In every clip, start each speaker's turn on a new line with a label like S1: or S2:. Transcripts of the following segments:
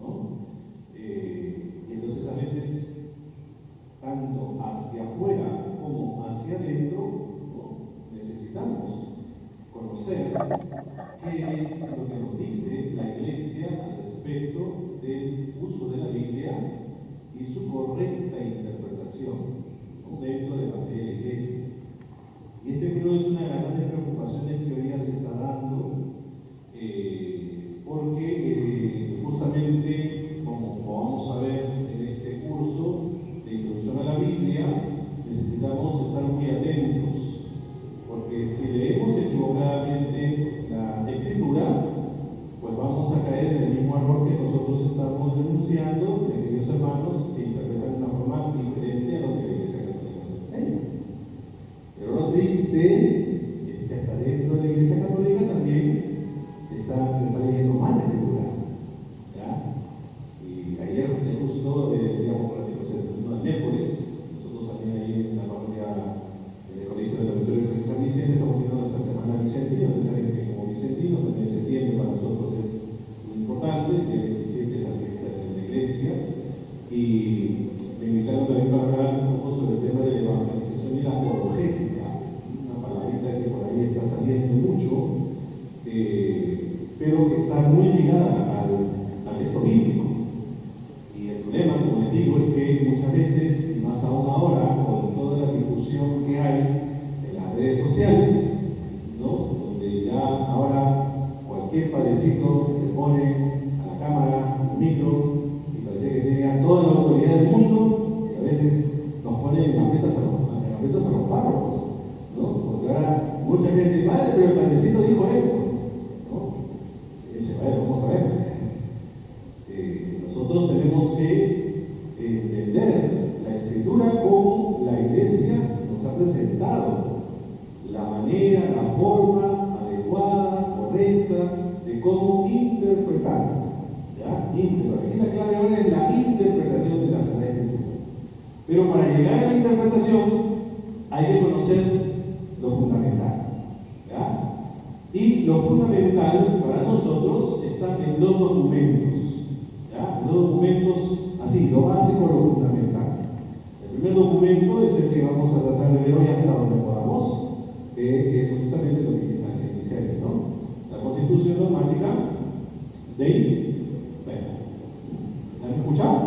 S1: ¿no? Y entonces a veces, tanto hacia afuera como hacia adentro, ¿no? Necesitamos conocer qué es lo que nos dice la Iglesia al respecto del uso de la Biblia y su correcta interpretación, ¿no? Dentro de la fe de la Iglesia. Y este creo es una de las grandes preocupaciones que hoy día se está dando, porque justamente, como vamos a ver en este curso de introducción a la Biblia, necesitamos estar muy atentos, porque si leemos equivocadamente la Escritura, pues vamos a caer en el mismo error que nosotros estamos denunciando de aquellos hermanos que interpretan de una forma diferente a lo que la Iglesia Católica nos enseña. Pero lo triste es que hasta dentro de la Iglesia Católica también se está leyendo mal la Escritura, ¿ya? Y ayer justo, digamos, con los chicos en miércoles, nosotros también ahí en la parroquia del Colegio del Auditorio de San Vicente estamos teniendo nuestra semana vicentina. Ustedes saben que como vicentinos, también septiembre para nosotros es muy importante, el 27 es la fiesta de la Iglesia, y me invitaron también para hablar un poco sobre el tema de la evangelización y la apologética, una palabrita que por ahí está saliendo mucho, pero que está muy ligada al texto bíblico. Y el problema, como les digo, es que muchas veces, y más aún ahora, con toda la difusión que hay en las redes sociales, ¿no? Donde ya ahora cualquier padrecito se pone a la cámara, al micro, y parece que tiene toda la autoridad del mundo, y a veces nos pone en aprietos a los párrocos, ¿no? Porque ahora mucha gente dice, padre, pero el padrecito dijo esto, ¿no? Y dice, vaya, vamos a ver. Nosotros tenemos que entender la Escritura como la Iglesia nos ha presentado, la manera, la forma adecuada, correcta de cómo interpretar. ¿Ya? Aquí la clave ahora es la interpretación de la Sagrada Escritura. Pero para llegar a la interpretación hay que conocer lo fundamental. ¿Ya? Y lo fundamental para nosotros está en dos documentos. ¿Ya? Dos documentos, así, lo básico, lo fundamental. El primer documento es el que vamos a tratar de ver hoy hasta donde podamos, que es justamente lo que inicié aquí, ¿no? La Constitución Dogmática de... ¿La han escuchado?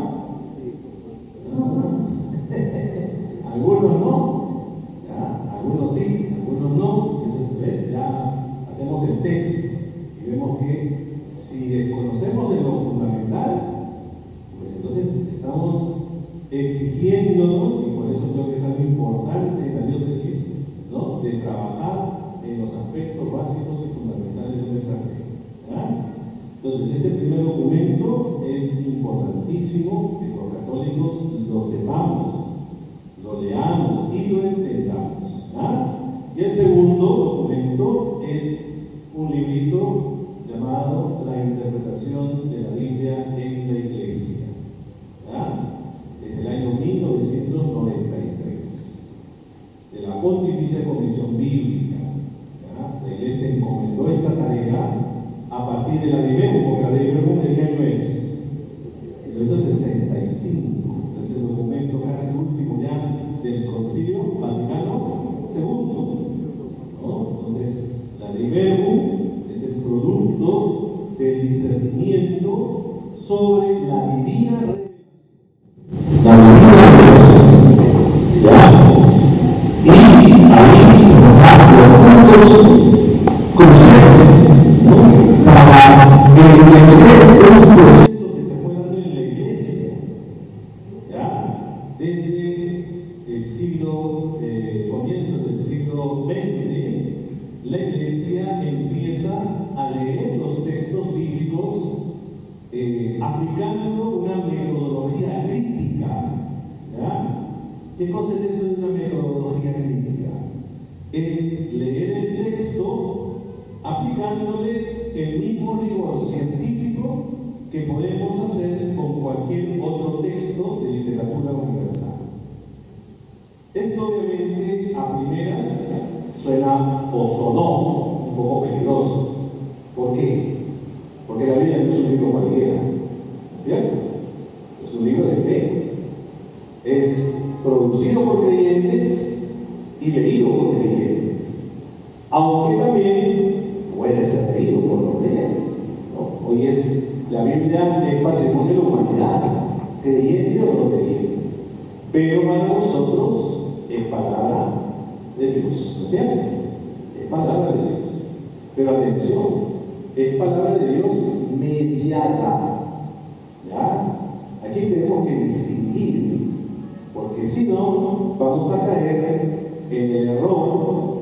S1: Algunos no, ¿ya? Algunos sí, algunos no. Eso es, ya hacemos el test y vemos que si desconocemos de lo fundamental, pues entonces estamos exigiéndonos, y por eso creo que es algo importante en la diócesis, ¿no? De trabajar en los aspectos básicos y fundamentales de nuestra fe. ¿Ya? Entonces, este primer documento es importantísimo que los católicos lo sepamos, lo leamos y lo entendamos. ¿Ya? Y el segundo documento es un librito llamado La interpretación de la Biblia en la Iglesia, ¿ya? Desde el año 1993, de la Pontificia Comisión Bíblica. ¿Ya? La Iglesia encomendó esta tarea a partir de la de Verbum, porque la de Verbum, ¿de qué año es? El 1965, es el documento casi último ya del Concilio Vaticano II, ¿no? Entonces, la de Verbum es el producto del discernimiento sobre la divina revelación. La divina revelación. ¿Ya? Y ahí se nos dan los puntos conscientes, ¿no? Para entender un proceso que se fue dando en la Iglesia, ¿ya? Desde el siglo, comienzos del siglo XX, la Iglesia empieza a leer los textos bíblicos aplicando una metodología crítica. ¿Ya? ¿Qué cosa es eso de una metodología crítica? Es leer el texto aplicándole el mismo rigor científico que podemos hacer con cualquier otro texto de literatura universal. Esto obviamente a primeras suena o sonó un poco peligroso, porque Biblia es patrimonio de la humanidad, creyente o no creyente. Pero para nosotros es palabra de Dios, ¿no es cierto? Es palabra de Dios. Pero atención, es palabra de Dios mediada. ¿Ya? Aquí tenemos que distinguir, porque si no, vamos a caer en el error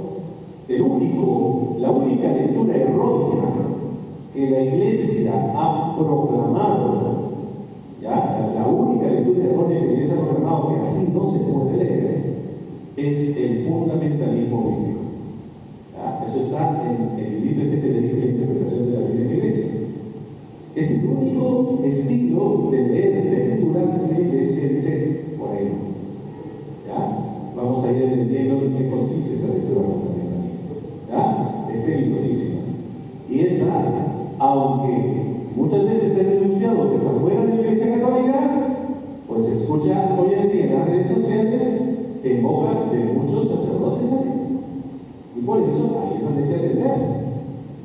S1: la única lectura errónea que la Iglesia ha proclamado, ¿ya? La única lectura errónea que la Iglesia ha proclamado, que así no se puede leer, es el fundamentalismo bíblico. ¿Ya? Eso está en el libro que te dije, la interpretación de la Biblia de la Iglesia. Es el único estilo de leer la escritura que la Iglesia dice por ahí. ¿Ya? Vamos a ir entendiendo en qué consiste esa lectura fundamentalista. ¿Ya? Es peligrosísima. Y esa, aunque muchas veces se ha denunciado que está fuera de la Iglesia Católica, pues se escucha hoy en día en las redes sociales en boca de muchos sacerdotes también. Y por eso ahí es donde hay que atender.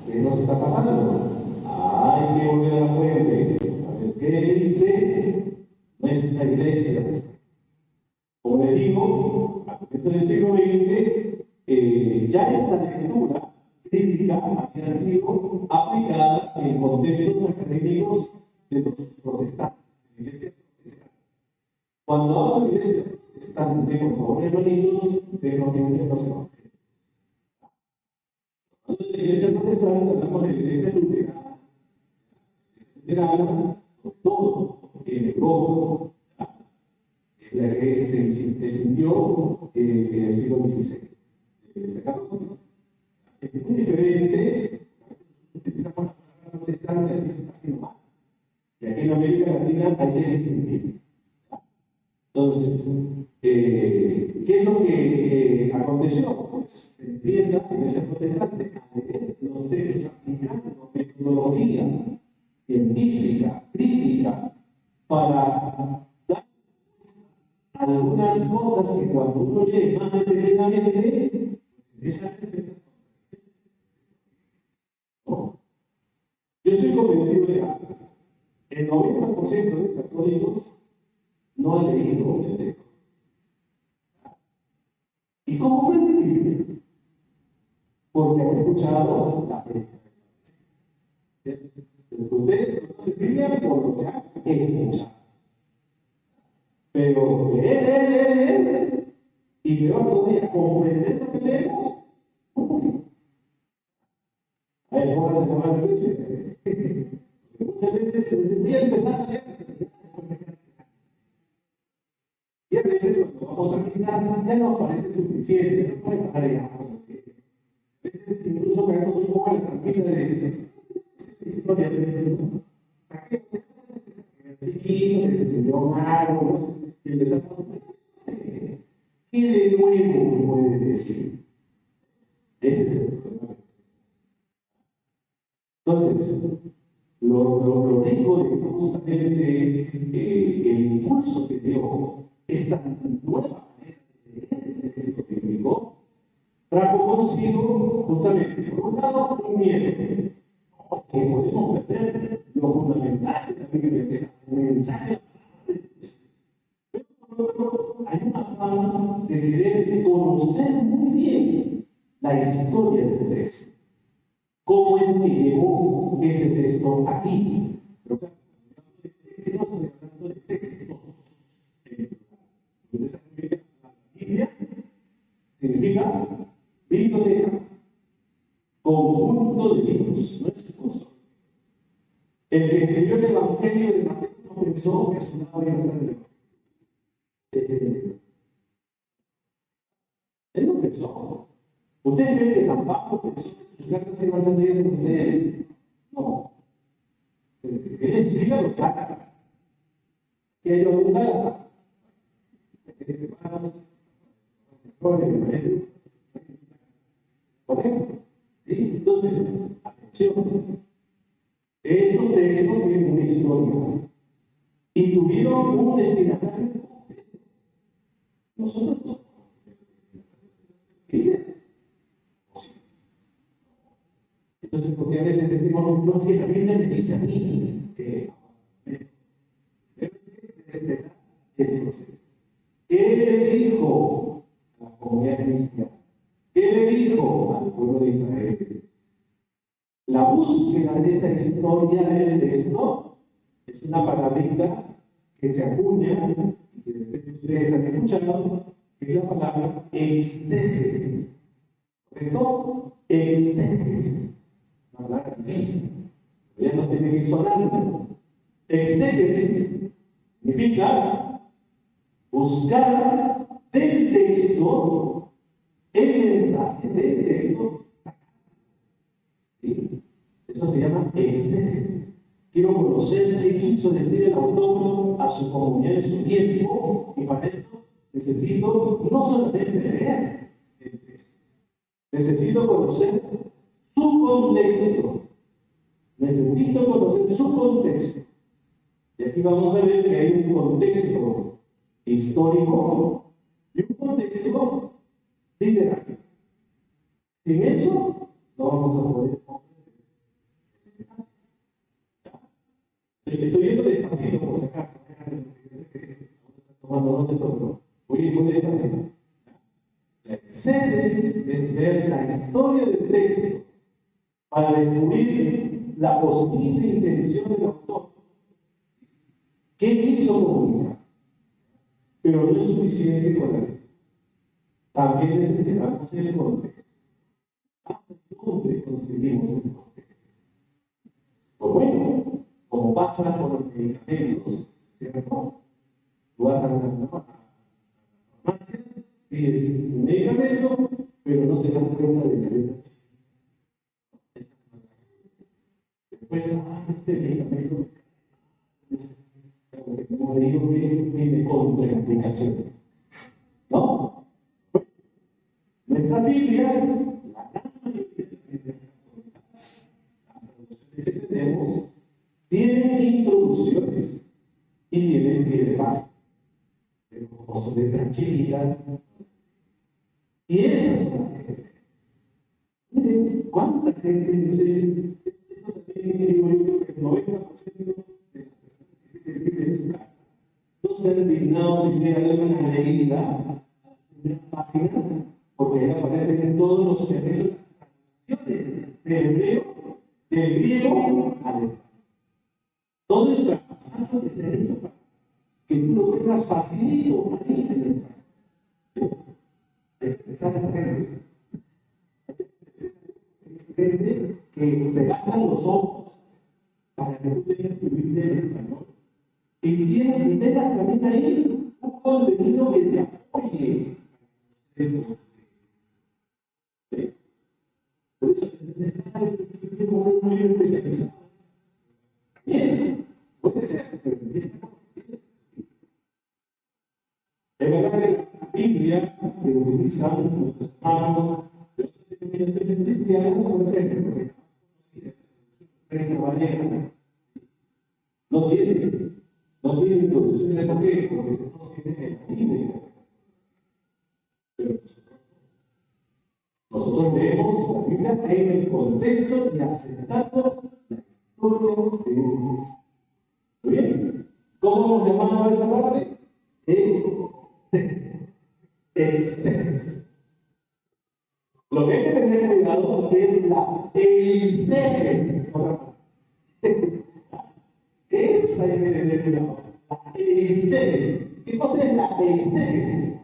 S1: ¿Qué nos está pasando? Hay que volver a la fuente. A ver, ¿qué dice nuestra Iglesia? Como les digo, a comienzos del siglo XX, ya esta lectura crítica había sido aplicada en contextos académicos de los protestantes, de la Iglesia protestante. Cuando hablo de Iglesia protestante, por favor, hermanitos, de lo que dicen los evangelios. Cuando de la Iglesia protestante hablamos de la Iglesia luterana. Luterana, sobre todo en Europa, es la que se descendió en el siglo XVI. La Iglesia Católica es muy diferente, utilizamos la palabra protestante, así se está haciendo más. Y aquí en América Latina hay que distinguir. Entonces, ¿qué es lo que aconteció? Pues se empieza en ese protestante a leer los textos aplicando metodología científica, crítica, para dar algunas cosas que cuando uno lee más detenidamente, empieza a crecer. No. Yo estoy convencido de algo. El 90% de los católicos no han leído el texto. ¿Y cómo pueden vivir? Porque han escuchado la predicación. Ustedes conocen Biblia por lo que han escuchado. Pero leer, y peor todavía, comprender lo que leemos. A ver, póngase más de leche. Muchas veces voy a empezar a leer. Y a veces cuando vamos a misa ya nos parece suficiente, no puede pasar ya. A veces incluso caemos un poco en la tranquila de historia de chiquito, que se sintió malo, y empezamos a decir, ¿qué de nuevo puede decir? Ese es el problema. Entonces, lo rico de justamente el impulso que dio esta nueva manera de leer el texto bíblico, trajo consigo justamente, por un lado, un miedo, que podemos perder lo fundamental de la Biblia, el mensaje. Pero por otro, hay un afán de querer conocer muy bien la historia del texto. ¿Cómo es que llegó este texto aquí? Pero claro, estoy hablando de textos. La Biblia significa biblioteca, conjunto de libros, no es curso. El que escribió el Evangelio de Mateo no pensó que es una obra del Evangelio. Él no pensó. ¿Ustedes creen que San Pablo pensó que sus cartas se iban a leer de ustedes? No. Él escribe los cartas. Que hay un carta. Por ejemplo, ¿sí? Entonces, atención. Estos textos tienen una historia y tuvieron un destinatario. Nosotros no. Entonces, porque a veces decimos, no, si la Biblia me dice a mí, búsqueda de esa historia del texto es una palabrita que se acuña, y que de repente ustedes han escuchado, que es la palabra exégesis. ¿Correcto? Exégesis. Una palabra difícil. Ya no tiene que ir sonando. Exégesis significa buscar del texto el mensaje del texto. ¿Sí? Eso se llama exégesis. Quiero conocer qué quiso decir el autor a su comunidad en su tiempo, y para esto necesito no solamente leer el texto, necesito conocer su contexto. Necesito conocer su contexto. Y aquí vamos a ver que hay un contexto histórico y un contexto literario. Sin eso, no vamos a poder comprender. Estoy yendo despacito, por si acaso. Tomando nota de todo, voy despacito. La exégesis es ver la historia del texto para descubrir la posible intención del autor. ¿Qué quiso comunicar? Pero no es suficiente con él. También necesitamos el contexto. ¿Dónde conseguimos el contexto? Pues bueno, como pasa con los medicamentos, ¿cierto? Tú vas a una farmacia, pides un medicamento, pero no te das cuenta de que después, este medicamento, como le digo, tiene contraindicaciones. ¿No? Nuestras Biblias, la gran mayoría de las Biblias que tenemos, tienen introducciones y tienen pie de página, pero como son letras chiquitas, y esas son las que miren, ¿cuánta gente dice? Esto también digo yo que el 90% de las personas que viven en su casa no se han dignado siquiera dar una leída a las primeras páginas, porque ahí aparecen todos los efectos del hebreo, del griego al hebreo. Todo el trabajo que se ha hecho para que tú lo tengas facilito ahí en el gente que se gastan los ojos para que tú tengas tu Biblia en español. Y tiene primeras también ahí un contenido que te apoye. Por eso tenemos muy especializado. Bien, puede ser, pero es verdad que la Biblia que utilizan nuestros hermanos de otras denominaciones cristianas, por ejemplo, no tiene introducciones. ¿Por qué? Porque se sostiene en la Biblia. Pero nosotros leemos la Biblia en el contexto y aceptando la historia de Dios. ¿Muy bien? ¿Cómo hemos llamado a esa parte? Lo que hay que tener cuidado es la eisegesis. Esa hay que tener cuidado. La eisegesis. ¿Qué cosa es la eisegesis?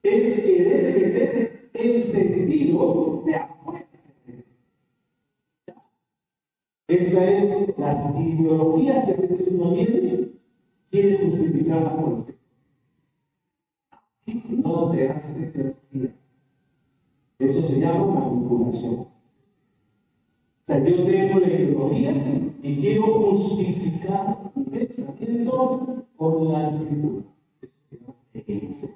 S1: Es querer meter el sentido de afuera. Esa es las ideologías que a veces uno quiere justificar la muerte. Así no se hace teología. Eso se llama manipulación. O sea, yo tengo la ideología y quiero justificar mi pensamiento con la escritura. Eso se llama teología.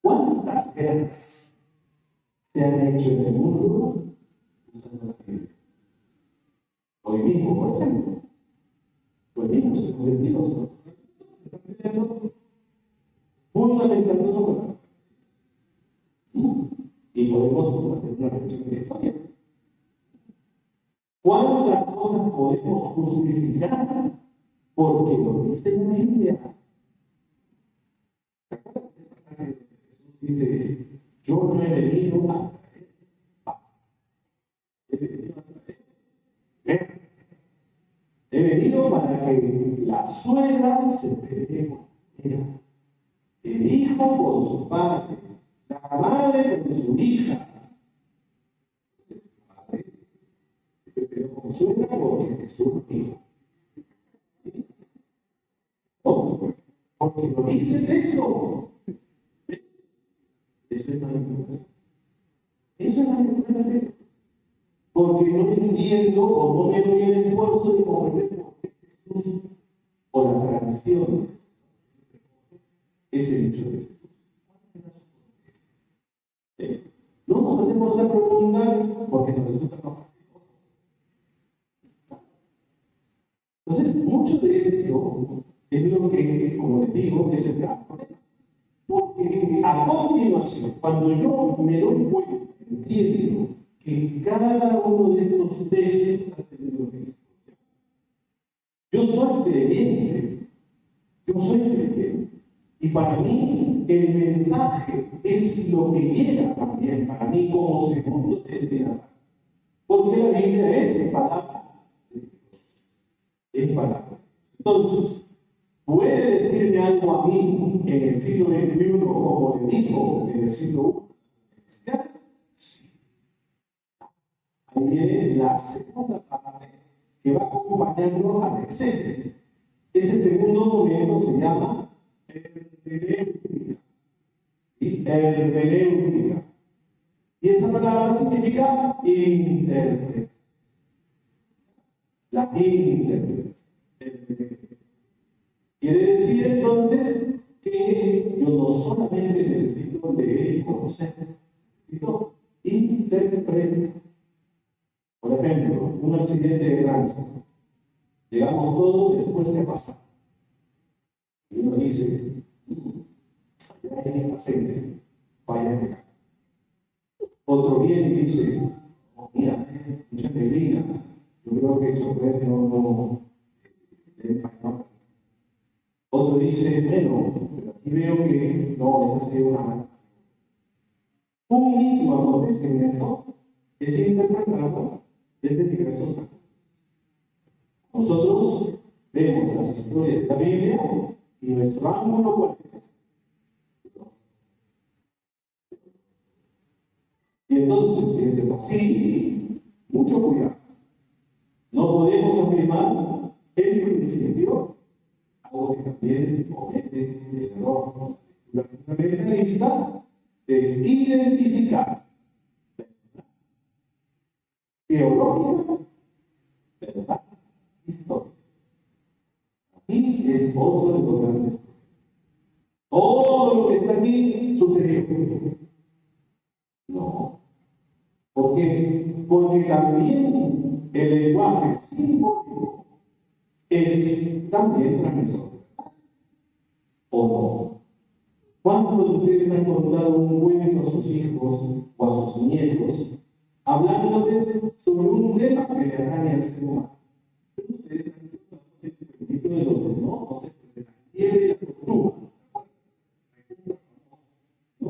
S1: ¿Cuántas guerras se han hecho en el mundo usando la Biblia? Hoy mismo, por ejemplo. Hoy mismo se nos decimos, se está peleando fundamentando con la y podemos hacer una reflexión de la historia. ¿Cuántas cosas podemos justificar porque lo dice la Biblia? ¿Te acuerdas de ese pasaje que Jesús dice, yo no he venido a traer paz, he venido a traer que la suegra se pelee con ella, el hijo con su padre, la madre con su hija. Padre se peleó con suegra porque es su hijo. No, porque lo dice el texto. Eso es manipulación. Eso es manipulación. Porque no entiendo o no me doy el esfuerzo de comprender por qué Jesús o la tradición ese dicho de Jesús. No nos hacemos esa pregunta porque nos resulta más fácil. Entonces, mucho de esto es lo que, como les digo, es el gran problema. Porque a continuación, cuando yo me doy cuenta, entiendo que cada uno de estos textos ha tenido una historia. Yo soy creyente, y para mí el mensaje es lo que llega también para mí como segundo destinatario. Porque la Biblia es palabra de Dios, es palabra. Entonces, ¿puede decirme algo a mí en el siglo XXI como le dijo en el siglo I? Sí. Ahí viene la segunda parte que va acompañando al exégesis. Ese segundo momento se llama hermenéutica. Hermenéutica. Y esa palabra significa interpretación. La interpretación. Quiere decir entonces que yo no solamente necesito leer y conocer, necesito interpretar. Por ejemplo, un accidente de tránsito. Llegamos todos después de pasar. Y uno dice, allá hay aceite, vaya a pegar. Otro viene y dice, oh, mira, mucha neblina. Yo creo que el chofer no otro dice, bueno, pero aquí veo que no, esta sería una mala. Un mismo acontecimiento es interpretado desde diversos ángulos. Nosotros vemos las historias de la Biblia y nuestro ángulo cuál es. Y entonces, si esto es así, mucho cuidado. No podemos afirmar en principio algo que también comete el error fundamentalista de identificar teológica, verdad, histórica. Aquí es otro de los grandes. Todo lo que está aquí sucedió. No. ¿Por qué? Porque también el lenguaje simbólico es también transmisor. ¿O no? ¿Cuántos de ustedes han contado un cuento a sus hijos o a sus nietos hablándoles sobre un tema que le atañe al ser humano? Pero ustedes han contado el cuentito de los dos, ¿no? De la liebre y la tortuga. ¿No?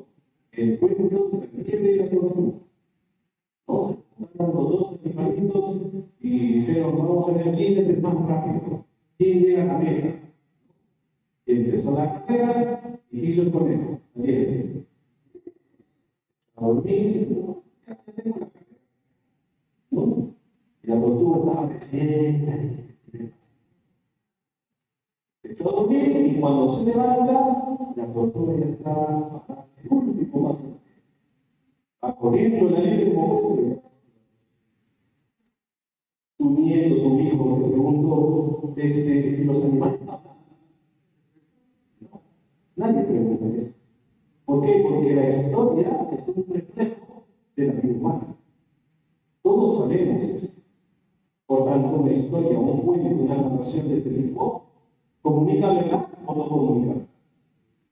S1: El cuento de la liebre y la tortuga. ¿No? Se juntaron los dos animalitos y dijeron, vamos a ver quién es el más rápido, quién llega a la meta. Y empezó la carrera y hizo el conejo, la liebre. A dormir, ¿no? Ya tenemos la carrera. ¿No? Y la tortuga estaba recién. Se echó a dormir y cuando se levanta, la tortuga ya estaba el último paso. Va corriendo la liebre como tu nieto, tu hijo, te preguntó, ¿los animales hablan? No, nadie pregunta eso. ¿Por qué? Porque la historia es un reflejo de la vida humana. Todos sabemos eso. Por tanto, una historia, un cuento, una narración de este tipo, ¿comunica verdad o no comunica verdad?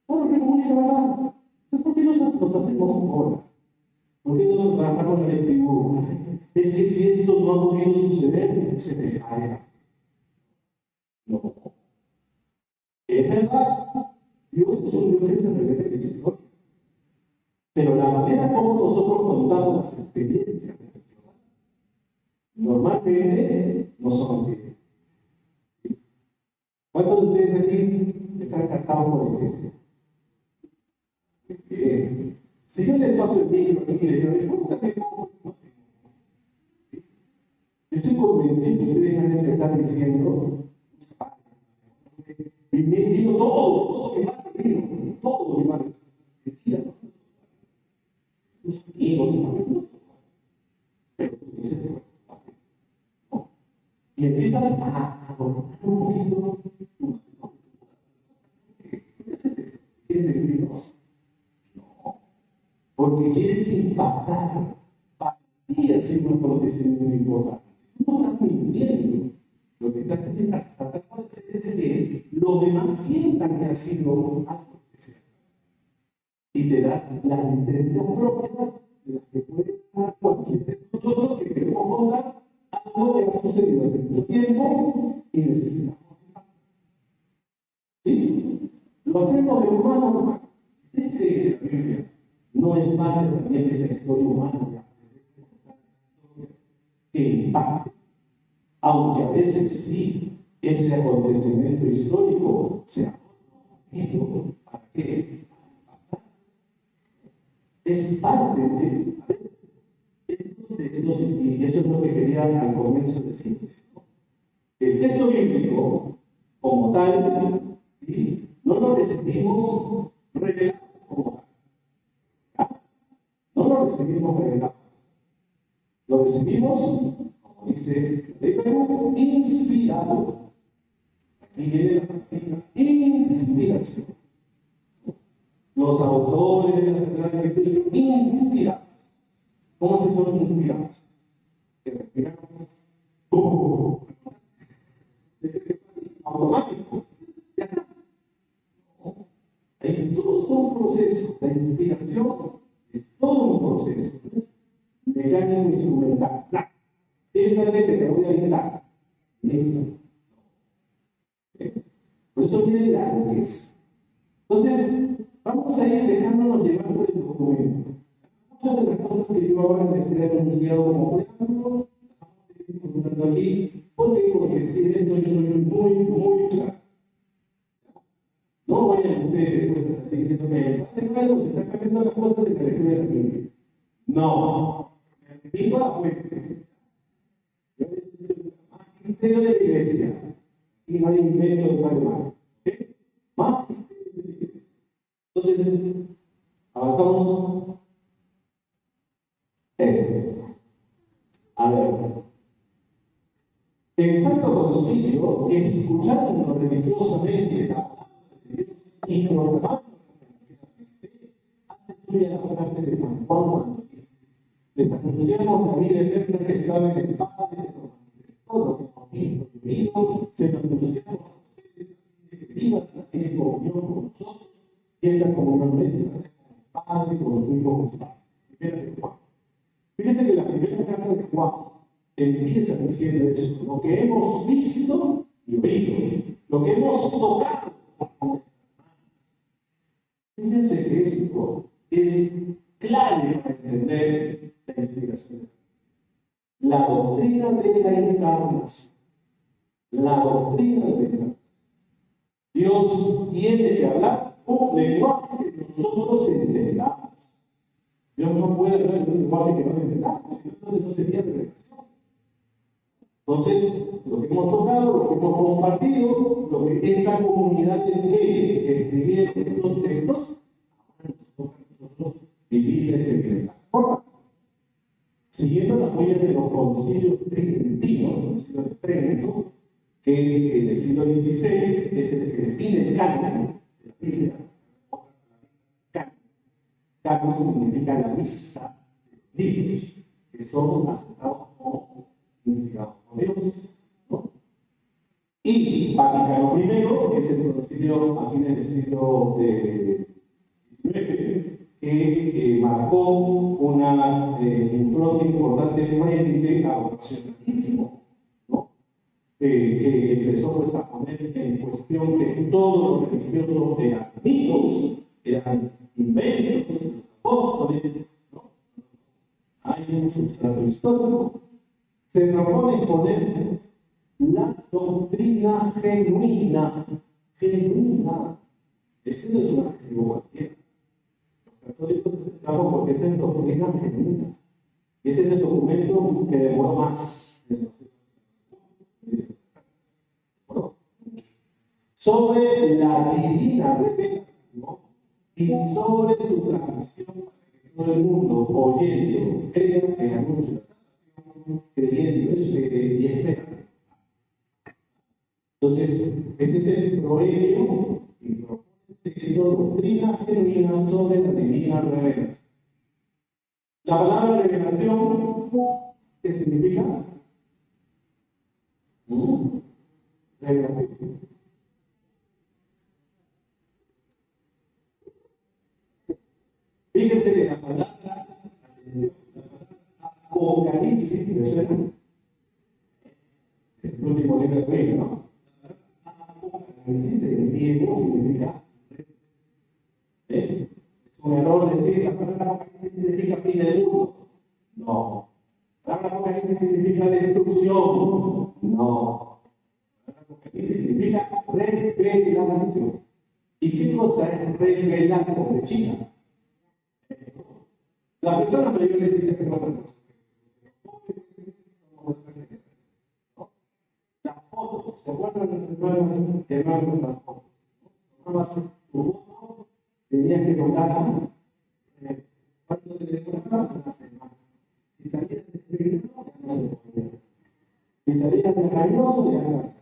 S1: Claro que comunica verdad. ¿Por qué nos hacemos bolas? ¿Por qué nos tratamos de figura? Es que si esto no ha podido suceder, se me cae. No. Es verdad. Dios es un Dios que se revela en la historia. Pero la manera como nosotros contamos las experiencias normalmente no son bien. ¿Cuántos de ustedes aquí están casados por la iglesia? Si yo les paso el micro aquí y les digo, cuéntame cómo fue. Yo estoy convencido que ustedes van a empezar diciendo, y me digo todo que más vino, todo mi madre. Mentira, tus amigos, tus amigos. Pero tú dices, no. Y empiezas a adornar un poquito. ¿Qué es eso? ¿Quieres mentirnos? No. Porque quieres impactar. Para ti así un acontecimiento muy importante. No estás mintiendo. Lo que estás tratando de hacer es que los demás sientan que ha sido algo especial. Y te das la licencia propia de la que puede dar cualquier de nosotros que queremos contar algo que ha sucedido hace mucho tiempo y necesitamos. ¿Sí? Lo hacemos de humano a humano. ¿Usted cree que la Biblia no es parte también de esa historia humana que impacte? Aunque a veces sí, ese acontecimiento histórico se ha conocido para qué. Es parte de estos textos, y eso es lo que quería al comienzo decir. El texto bíblico, como tal, ¿sí? No lo recibimos revelado como tal. No lo recibimos revelado. Lo recibimos, como dice el verbo, inspirado. Aquí viene la palabra inspiración. Los autores de la Sagrada Escritura inspirados. ¿Cómo se son inspirados? Que respiran automático. Ya está. Hay todo un proceso. La inspiración es todo un proceso. Mecánico instrumental. Siéntate que te voy a ayudar. Listo. Por eso viene la riqueza. Entonces, vamos a ir dejándonos llevar por el documento. Muchas de las cosas que yo ahora les he anunciado como preámbulo, vamos a ir contando aquí. ¿Por qué? Porque si en esto yo soy muy claro. No vayan ustedes después a salir diciendo que el Padre Nuevo se está cambiando las cosas de la lectura de la Biblia. No. Viva la fuente. Yo les he dicho el magisterio de la iglesia. Y no hay invento de Padre Nuevo. Magisterio de la iglesia. Entonces, avanzamos. A ver. El Santo Concilio, escuchando religiosamente la palabra de Dios y proclamando hace suya la frase de San Juan cuando dice: les anunciamos la vida eterna que estaba en el Padre, se nos manifestó lo que hemos visto y oído, se lo anunciamos a ustedes que vivan en comunión con nosotros, y esta comunión nuestra sea con el Padre, con su Hijo Jesús. Primera de Juan. Fíjense que la primera carta de Juan empieza diciendo eso: lo que hemos visto y oído, lo que hemos tocado. Fíjense que esto es clave para entender la inspiración. La doctrina de la encarnación. La doctrina de la encarnación. Dios tiene que hablar un lenguaje que nosotros entendamos. Dios no puede hablar en un lenguaje que no entendamos, entonces no sería revelación. Entonces, lo que hemos tocado, lo que hemos compartido, lo que esta comunidad de fe que escribieron estos textos, ahora nos toca a nosotros vivir de la forma. Siguiendo las huellas de los concilios tridentinos, el concilio de Trento, que en el siglo XVI es el que define el canon de la Biblia. Canon significa la lista de libros que son aceptados como inspirados por Dios, ¿no? Y Vaticano I, que es el concilio a fines del siglo XIX, que marcó una impronta importante frente al racionalismo, ¿no? Que empezó pues, a poner en cuestión que todos los religiosos eran mitos, eran inventos, los apóstoles, ¿no? Hay un sustrato histórico. Se propone poner la doctrina genuina. Genuina. Esto no es una cualquiera. Los católicos necesitamos porque esta es doctrina genuina. Y este es el documento que demora más. Sobre la divina revelación y sobre su transmisión para que todo el mundo oyendo crea en el anuncio de la salvación, creyendo, espere y espera. Entonces, este es el proelio y propone el texto doctrina genuina sobre la divina revelación. La palabra revelación, ¿qué significa? Revelación. Fíjense que la palabra, atención, la palabra Apocalipsis, ¿me suena? Es el último libro de la Biblia, ¿no? La palabra Apocalipsis en griego significa. Es un error decir la palabra Apocalipsis significa fin del mundo. No. La palabra Apocalipsis significa destrucción. No. La palabra Apocalipsis significa revelación. ¿Y qué cosa es revelar con chica? Las personas mayores dicen que no tenemos. Las fotos, ¿se acuerdan de los hermanos de las fotos? Tomabas tu foto, tenías que contar cuánto te demorabas una semana. Si salías de peregrino, ya no se podía. Si salías de cariñoso, ya no.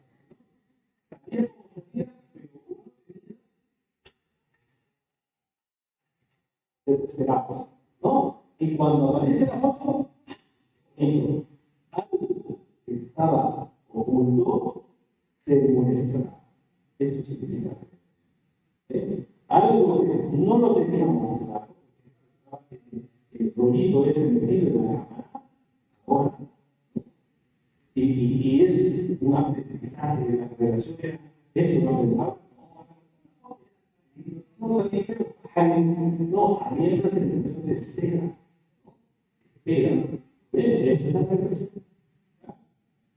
S1: Salías como salías, pero uno tenía desesperados. ¿No? Y cuando aparece la foto, algo que estaba oculto se muestra. Eso significa. Algo que no lo teníamos claro, el rollito ese metido en la cámara, ahora. Y es un aprendizaje de la revelación. Eso no pensaba. No sabía, no, había una sensación de espera. Espera. Eso es la revelación.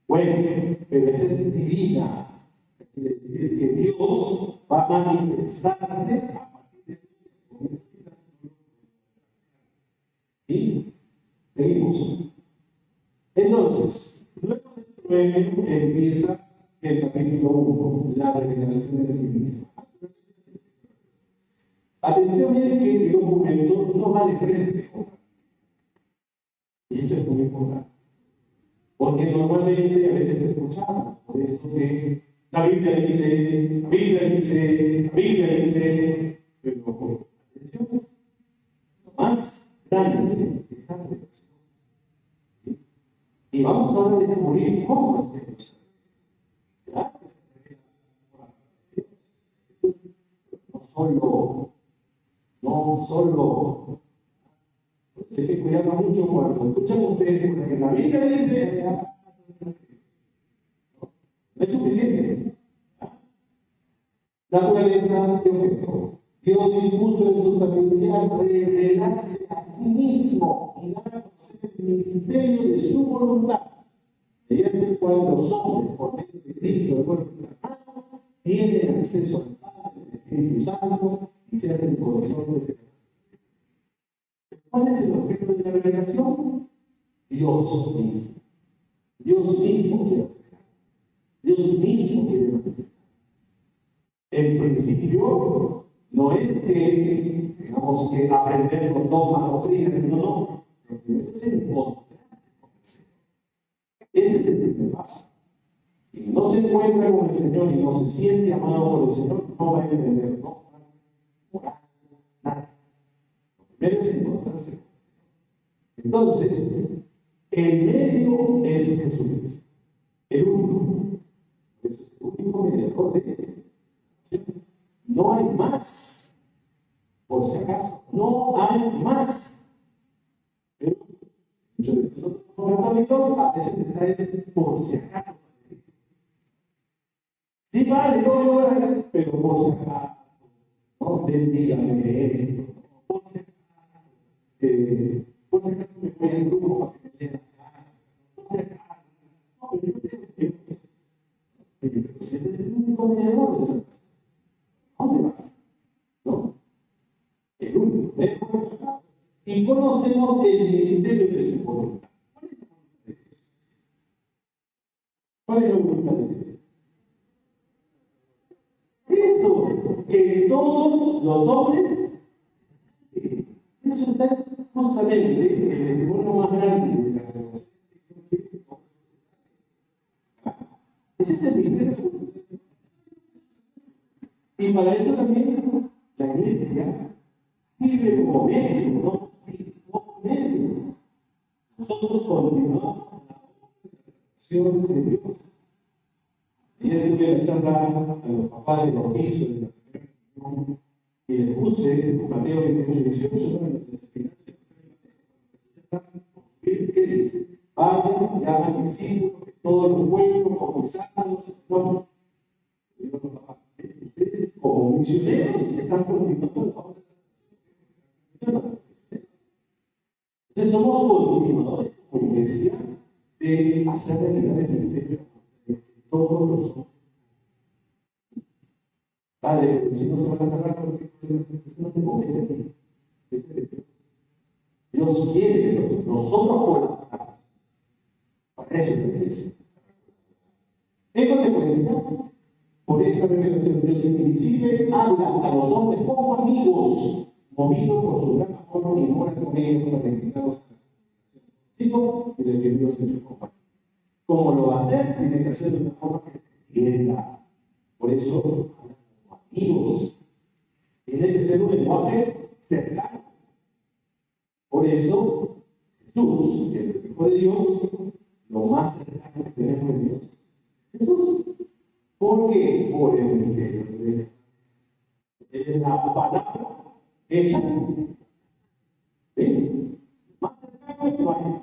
S1: Bueno, pero esta es divina. Quiere decir que Dios va a manifestarse a partir de ¿sí? Seguimos. Entonces, luego del proemio empieza el capítulo 1, la revelación de sí mismo. Atención, miren que el documento no va de frente. Y esto es muy importante. Porque normalmente a veces escuchamos por eso que la Biblia dice, pero atención, lo más grande es la revelación. Y vamos ahora a descubrir cómo es que Dios no solo, hay que cuidarnos mucho cuando escuchan ustedes porque la Biblia dice, no es suficiente. Naturaleza de objeto. Dios dispuso en su sabiduría revelarse a sí mismo y dar a conocer el misterio de su voluntad. Mediante el cual los hombres, por medio de Cristo, de cuerpo y alma, tienen acceso al Padre, del Espíritu Santo y se hacen corazón de Dios. ¿Cuál es el objeto de la revelación? Dios mismo. Dios mismo quiere revelar. Dios mismo quiere manifestar. En principio, no es que tengamos que aprender los dogmas, doctrinas, no. Lo primero es encontrarse con el Señor. Ese es el primer paso. Quien no se encuentra con el Señor y no se siente amado por el Señor, no va a entender dogmas, moral, nada. Lo primero es encontrarse. Entonces, el medio es Jesucristo. El único. Eso es el único mediador de Él. No hay más, por si acaso, no hay más. Pero muchos de nosotros como católicos a veces está ahí por si acaso. Sí, vale, no vale, pero por si acaso, no bendígame esto, por si acaso me voy al grupo para que me den la cara, por si acaso, no, pero yo creo que Pero si eres el único mediador de salvación, ¿a dónde vas? ¿No? El único. Y conocemos el misterio de su voluntad. ¿Cuál es la voluntad de Dios? Esto, que todos los hombres, eso está justamente en el testimonio más grande de la revelación. Ese es el misterio de la voluntad de Dios. Y para eso también la iglesia sirve como medio, ¿no? Como medio. Nosotros continuamos la acción de Dios. Ayer tuve la charla a los papás de los hijos de la primera reunión y les puse Mateo 28, 18, al final ¿qué dice? Vayan y hagan discípulos de todos los pueblos, bautizándolos, ¿no? Ustedes como misioneros están continuando la obra. Entonces somos continuadores como iglesia de hacer realidad el ministerio de todos los hombres. Padre, si no se van a cerrar porque no te conviene a ti. Dios quiere que nosotros podamos. Para eso es la iglesia. En consecuencia, por esta revelación Dios invisible habla a los hombres como amigos, movidos por su gran amor y mora con ellos para entregarlos y decir Dios en su compañía. ¿Cómo lo va a hacer? Tiene que hacerlo de una forma que se entienda. Por eso, amigos, tiene que ser un lenguaje cercano. Por eso, Jesús, el Hijo de Dios, lo más cercano que tenemos de Dios, Jesús. ¿Por qué? Por el misterio de Dios. Es la palabra hecha. ¿Sí? Más cercano que vaya.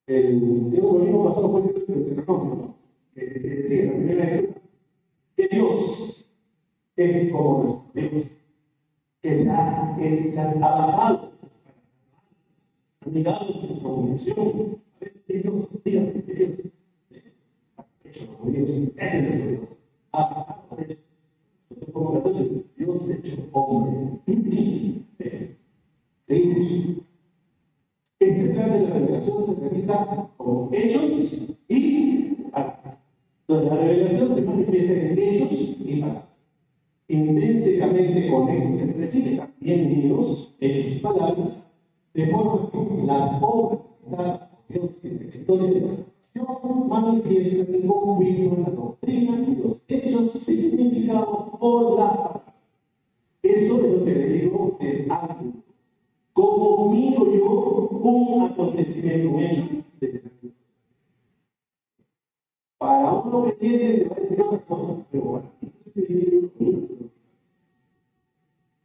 S1: El domingo pasado fue el Deuteronomio, ¿no? Que decía la primera lectura que Dios es como nuestro Dios, que se ha bajado, ha mirado nuestra humillación. De Dios, dígame, de Dios. Hecho como Dios, ese es nuestro Dios. Hecho. Como católico, Dios hecho hombre. Seguimos. Este plan de la revelación se realiza con hechos y palabras. Entonces, la revelación se manifiesta en hechos y palabras. Intrínsecamente conexos entre sí, están bien unidos, hechos y palabras, de forma que las obras que Dios en la historia de la salvación manifiestan y confirman la doctrina y los hechos significados por la palabra. Eso es lo que le digo del ángulo. ¿Cómo miro yo un acontecimiento hecho desde la Biblia? Para uno que tiene, le va a decir otra cosa, pero para mí,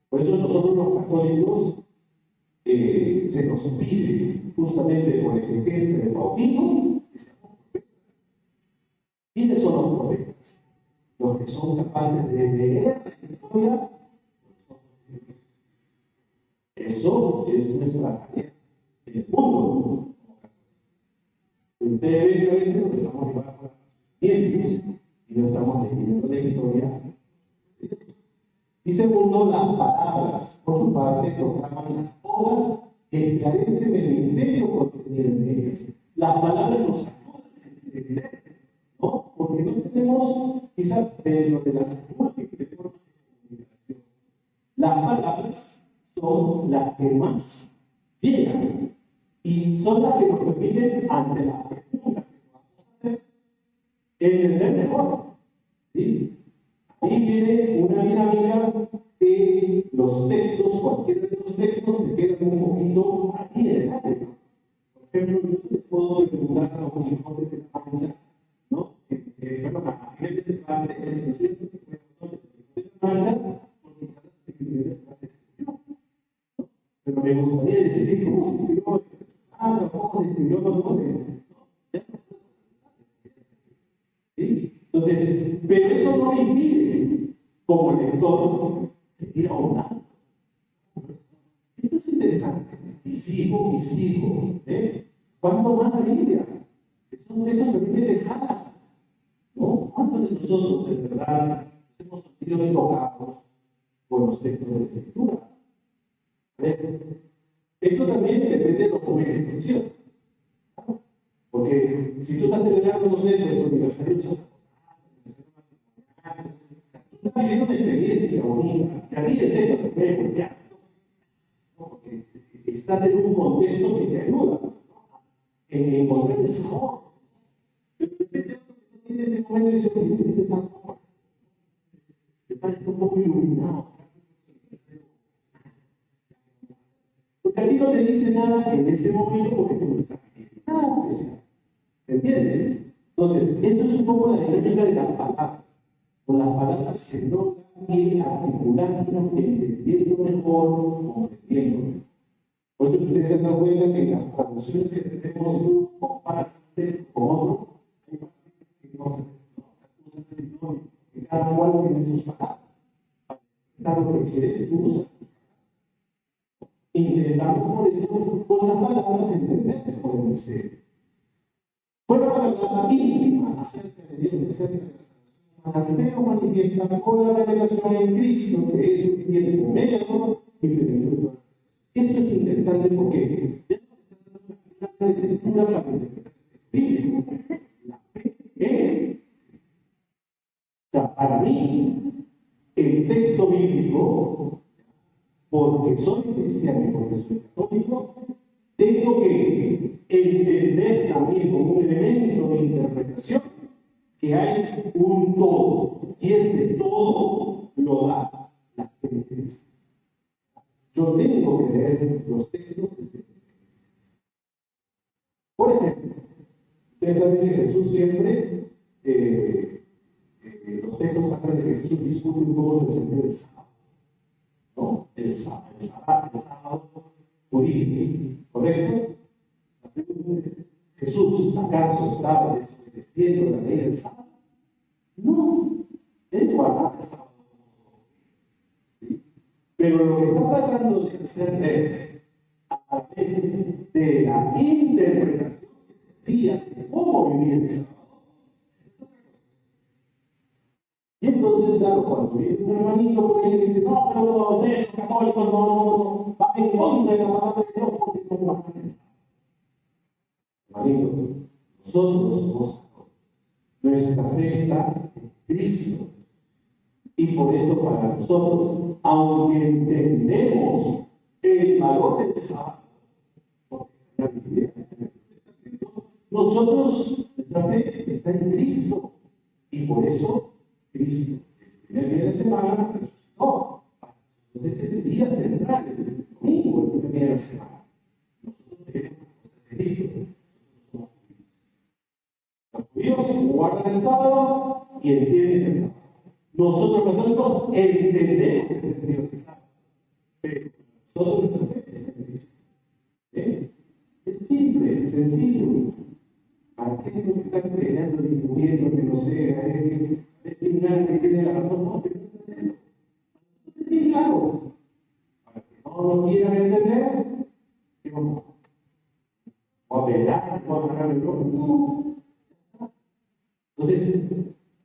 S1: por eso nosotros los católicos se nos pide justamente por exigencia del bautismo que seamos profetas. ¿Quiénes son los profetas? Los que son capaces de leer la historia. Eso es nuestra tarea en el mundo. Ustedes ven que a veces nos estamos llevando a los y no estamos leyendo la historia. Y segundo, las palabras, por su parte, proclaman las obras que esclarecen el misterio contenido en ellas. Las palabras nos ayudan a entender, ¿no? Porque no tenemos, quizás, dentro de las múltiples formas de comunicación, las palabras son las que más llegan y son las que nos permiten, ante las preguntas que vamos a hacer, entender mejor. ¿Sí? Ahí viene una dinámica que los textos, cualquiera de los textos, se quedan un poquito aquí en el aire. Por ejemplo, yo les puedo preguntar a los hijos de la mancha, ¿no? Perdón, a nivel de ese parte, ese desierto, que fue de la mancha, porque cada actividad se va a describir. Pero me gustaría decir cómo se escribió, cómo se escribió los nombres. ¿Sí? Entonces, pero eso no me impide, como lector, seguir ahondando. Esto es interesante. Y sigo, y sigo. ¿Cuánto más la Biblia? Son de esos que vienen de jala, ¿no? ¿Cuántos de nosotros, de verdad, hemos sido tocados por los textos de la Escritura? A ver, esto también depende de los momentos, ¿cierto? Porque si tú estás celebrando, no sé, tu aniversario, tú estás viviendo una experiencia bonita, y a mí el texto te puede golpear, ¿no? Porque estás en un contexto que te ayuda, ¿no? En encontrar el sabor. Pero de repente no tienes ese momento y dices, tampoco, estás un poco iluminado. Porque a ti no te dice nada en ese momento porque tú no estás viviendo nada especial. ¿Se entiende? Entonces, esto es un poco la dinámica de las palabras. Con las palabras se logra ir articulando, entendiendo mejor, comprendiendo. Por eso ustedes se dan cuenta que las traducciones que tenemos, si tú comparas un texto con otro, hay partes que no se usan sinónimos, que cada cual tiene sus palabras. Para lo que quieres, tú usas. Intentamos por eso, con las palabras, entender mejor el misterio. Bueno, la verdad íntima acerca de Dios, acerca de la salvación, manifiesta con la revelación en Cristo, que es un tiempo mediador y plenitud. Esto es interesante porque ya no se trata de lectura para interpretar el bíblico, la fe en. O sea, para mí, el texto bíblico, porque soy cristiano y porque soy católico, tengo que entender también como un elemento de interpretación que hay un todo, y ese todo lo da la fe de Cristo. Yo tengo que leer los textos desde. Por ejemplo, ustedes saben que Jesús siempre, los textos hablan de que Jesús discute un poco el sentido del sábado, ¿no? El sábado jurídico, ¿correcto? La pregunta es, ¿Jesús acaso estaba desobedeciendo la ley del sábado? No, él guardaba el sábado. ¿Sí? Pero lo que está tratando de hacer ver a través de la interpretación que se hacía de cómo vivir el sábado. Y entonces, claro, cuando viene un hermanito por ahí y dice, no, pero ustedes los católicos no van en contra de la palabra de Dios porque no guardan el sábado. Hermanito, nosotros somos nuestra fe está en Cristo. Y por eso para nosotros, aunque entendemos el valor del sábado, porque está en la Biblia, nosotros, nuestra fe está en Cristo. Y por eso, Cristo, el primer día de semana, resucitó. Entonces, es el día central, el domingo, el primer día de la semana. Nosotros tenemos cosas de Cristo. Los judíos guardan el sábado y entienden el sábado. Nosotros los católicos entendemos el sentido del sábado, pero nosotros nuestra fe está en Cristo. Es simple, sencillo. ¿Para qué tengo que estar peleando, discutiendo, que no sé, determinar que tiene la razón? No, pero no es eso. Es bien claro. Para que no lo quieran entender, ¿qué vamos a pelear? ¿Vamos a agarrar el ojo? No. Entonces,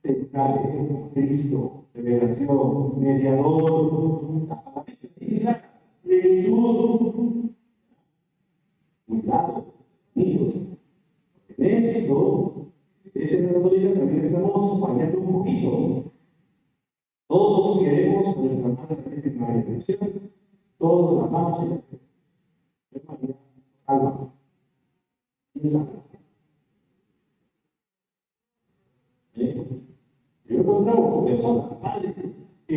S1: central en Cristo, revelación, mediador, la palabra divina, plenitud. Cuidado, amigos. En esto, esa católica también estamos fallando un poquito. Todos queremos a nuestra madre en la redención, todos la amamos en la fe. María, salva. ¿Quién salva? Yo he encontrado personas, padres, que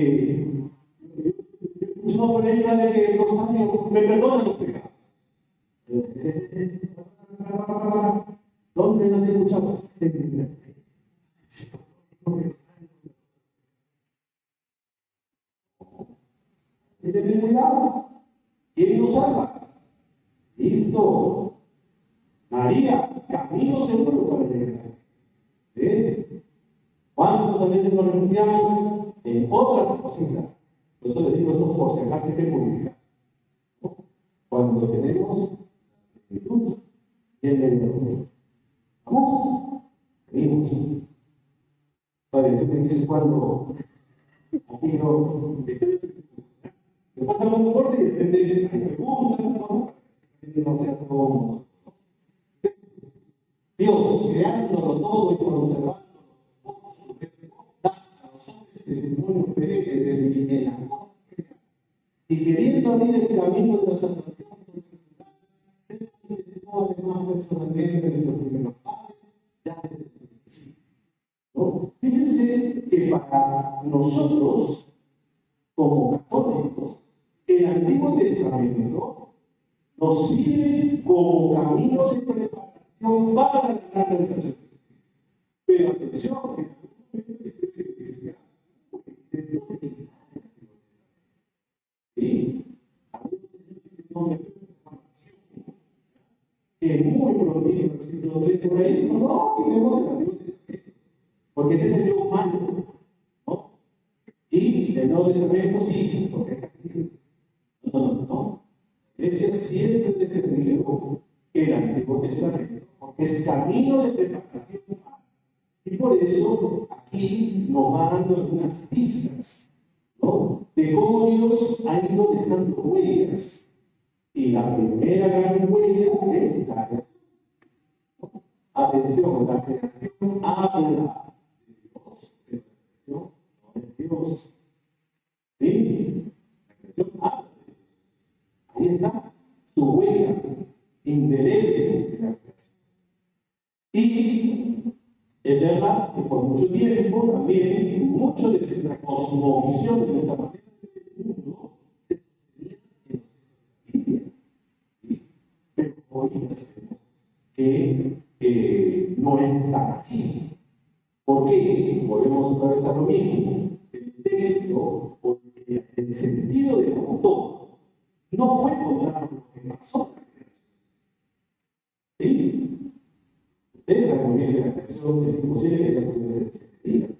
S1: yo he escuchado por ahí, padre, que los años me perdonan los pecados. ¿Dónde nos he escuchado? Ten cuidado. ¿Quién nos salva? Listo. María, camino seguro para llegar. ¿Cuántas a veces nos refugiamos en otras cositas? Por eso les digo eso por si acaso hay que purificar. Cuando tenemos plenitud y el medio. Vamos, seguimos. ver, tú me dices cuando aquí no, te pasa un corte y de repente me preguntas, no sé cómo. Dios, creándolo todo y conservándolo, da a los hombres testimonio desde la cosa y queriendo abrir el camino de la salvación, además personalmente de los primeros padres, ya desde el principio. ¿No? Fíjense que para nosotros, como católicos, el Antiguo Testamento nos sirve como camino de preparación para la gran revelación. Pero atención, que que muy prontito en el siglo III por ahí, no, tenemos el Antiguo Testamento, porque este es el Dios malo, ¿no? Y el Nuevo Testamento sí, porque no. La Iglesia siempre defendió el Antiguo Testamento, porque es camino de preparación. Y por eso aquí nos va dando algunas pistas, ¿no? De cómo Dios ha ido dejando huellas. Y la primera gran huella es la creación. Atención, la creación habla de Dios, la creación no es Dios. ¿Sí? La creación habla de Dios. Ahí está su huella indeleble de la creación. Y es verdad que por mucho tiempo también mucho de nuestra cosmovisión, de nuestra manera de ver el mundo, se sostenía en la Biblia. Pero hoy ya sabemos que no es tan así. ¿Por qué? Volvemos otra vez a lo mismo. El texto, porque el sentido del autor no fue contar lo que pasó en la creación. ¿Sí? Ustedes saben muy bien que la creación es imposible que haya podido ser 7 días.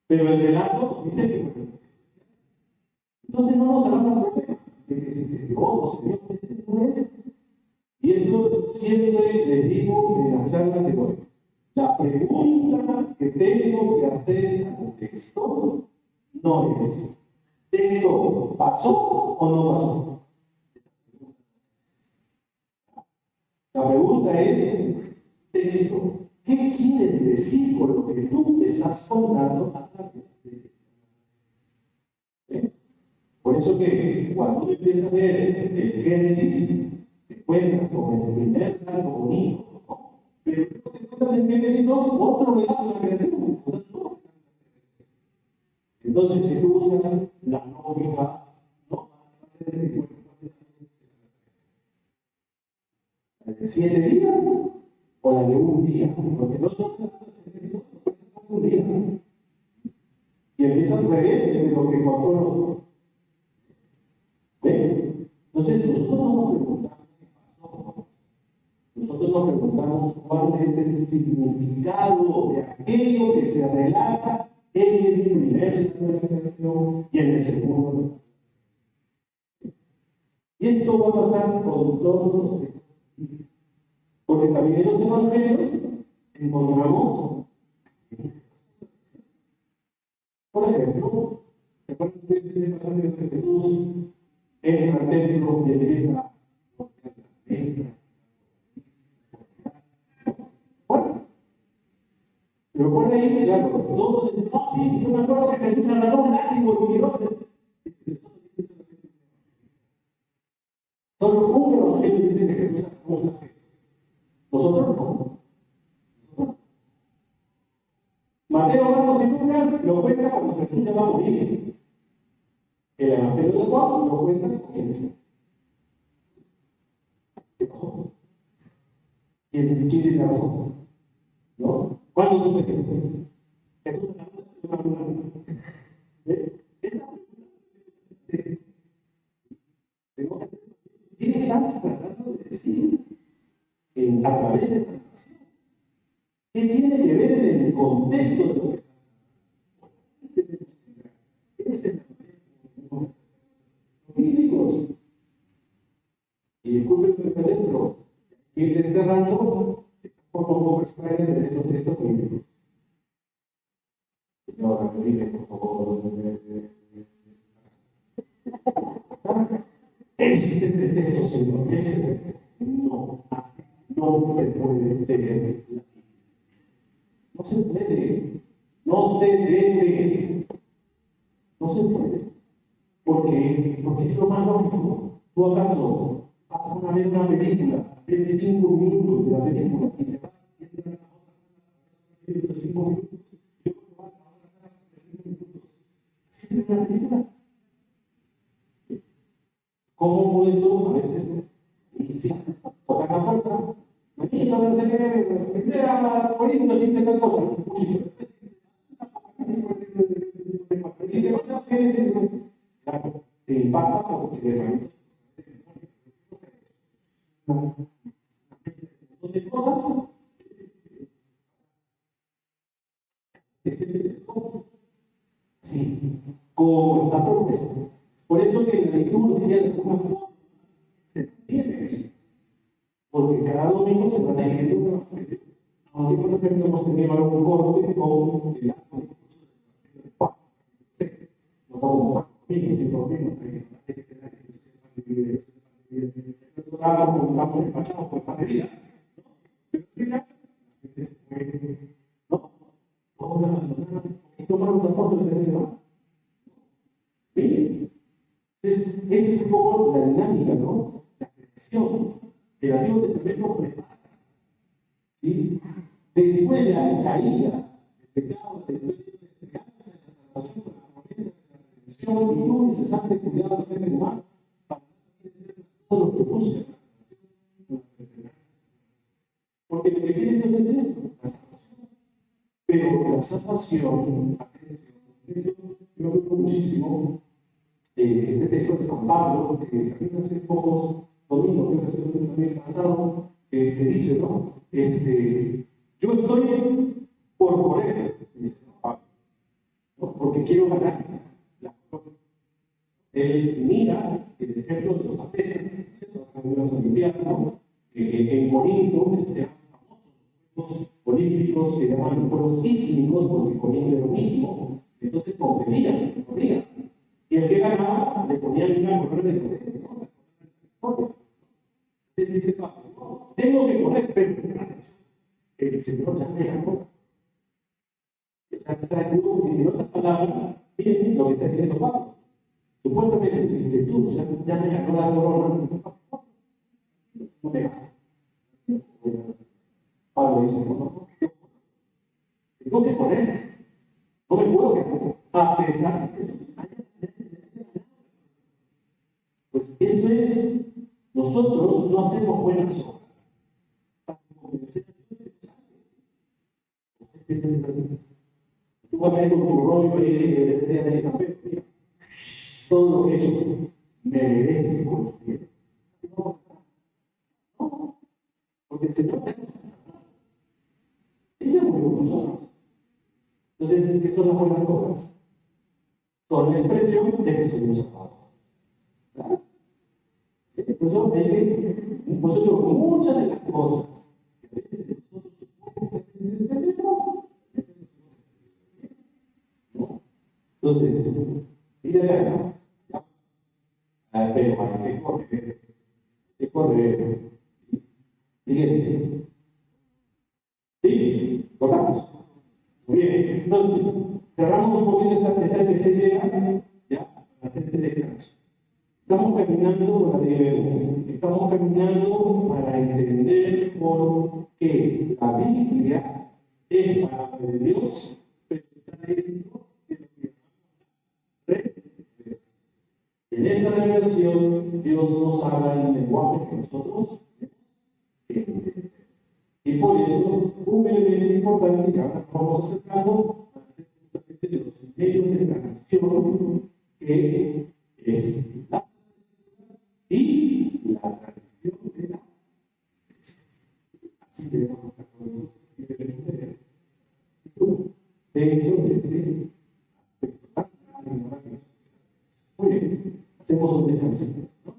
S1: Pero el relato dice que fue 7 días. Entonces no nos hagamos problema de que si se dio o se dio, no es. Y esto siempre les digo en la charla que doy. La pregunta que tengo que hacer al texto no es: ¿texto pasó o no pasó? La pregunta es: texto, ¿qué quieres decir con lo que tú estás contando a través de esto? Por eso que cuando tú empiezas a leer el Génesis, te encuentras con el primer relato bonito, ¿no? Pero luego te encuentras en Génesis 2 otro relato de la creación. Entonces, si tú usas la lógica, ¿no? ¿La de 7 días o la de un día? Porque el otro relato de un día. Y empieza al revés de lo que contó el otro. Entonces, nosotros no nos preguntamos qué pasó. Nosotros nos preguntamos cuál es el significado de aquello que se relata en el primer de la creación y en el segundo. Y esto va a pasar con todos los textos. Porque también en los evangelios encontramos, por ejemplo, ¿se acuerdan ustedes del pasaje de Jesús? Entra al templo y empieza a golpear la mesa. Bueno, pero por ahí, claro, todos dicen: no, sí, yo me acuerdo que Jesús agarró un látigo y miró. Solo un evangelio dice que Jesús agarró un látigo. Nosotros no. Mateo, Marcos y Lucas lo cuentan cuando Jesús ya va a morir. El evangelio de Juan lo cuenta con quién. ¿Quién tiene razón? ¿No? ¿Cuándo sucedió? Jesús agarró un látigo. ¿Qué estás tratando de decir a través de esa narración? ¿Qué tiene que ver en el contexto de lo que está pasando? Bíblicos. Y disculpen lo que me centro. Ir desterrando poco a poco extraen de los textos bíblicos.
S2: Señor Jesús. No, así no se puede tener la vida. No se puede. No se debe. No se puede. ¿Por qué? Porque es lo más lógico. ¿Tú acaso vas a ver una película de 5 minutos de la película y te vas y entras a otra de 5 minutos? Yo creo que vas a otra de 5 minutos. ¿Sí es una película? ¿Cómo eso a veces? Y si tocan la puerta, manito, no sé qué, mira, bonito, dice tal cosa. Claro, te impacta porque de manito de cosas. Sí, como está propuesto. Por eso que la liturgia de alguna forma se tiene eso. Porque cada domingo se van a ir una película. Aunque por ejemplo hemos tenido algún corte con el acto de Juan. No como conmigo, sin problemas. Estamos despachados por pandemia. Pero al final, ¿no? Todos la abandonaron y tomaron los apóstoles de ese lado. Miren, es un poco la dinámica, ¿no? La creación. El Antiguo Testamento prepara. ¿Sí? Después de la caída, el pecado, después de la esperanza de la salvación, la promesa de la redención, y no incesante cuidado del género humano para tener todo lo que busca. Porque lo que quiere Dios es esto, la salvación. Pero la salvación, atención, yo me gusta muchísimo este texto de San Pablo, que también hace pocos domingos, creo que ha sido también pasado, que dice, ¿no? Yo estoy por correr, dice San Pablo, ¿no? Porque quiero ganar la victoria. Él mira el ejemplo de los atletas, en las Olimpiadas, ¿no? En Corinto, eran famosos olímpicos que llamaban juegos ísmicos, porque Corinto era lo mismo, entonces competían, corrían. Y el que ganaba le ponían una correa de correr, ¿no? Entonces dice Pablo, no, tengo que correr, pero el Señor ya me ganó. En otras palabras, miren lo que está diciendo Pablo. Supuestamente, si Jesús ya me ganó la corona, no me gana. Pablo dice, no, tengo que correr, no me puedo quedar, a pesar de que Jesús pues eso es, nosotros no hacemos buenas obras para convencer a Dios de que sabe. Tú vas a ir con tu rollo y de café, mira, todo lo que he hecho me merece por cielo. No, porque el Señor te ella murió por nosotros. Entonces, ¿qué son las buenas obras? Son la expresión de que somos amados. ¿Verdad? Por eso muchas de las cosas que a veces nosotros entendemos, ¿no? Entonces, mira acá, pero hay que correr. Siguiente. ¿Sí? ¿Cortamos? Muy bien. Entonces, cerramos un poquito esta idea, ya, la gente de descanso. Estamos caminando para estamos caminando para entender por qué la Biblia es palabra de Dios, pero está dentro de lo que revelación. En esa revelación, Dios nos habla en el lenguaje que nosotros entendemos. Y por eso, un elemento importante que ahora vamos acercando va a ser justamente de los medios de transmisión que es la y la tradición de la así debemos tratarlo, así debemos ver dentro de este aspecto tan grande. Muy bien, hacemos un descansito, ¿no?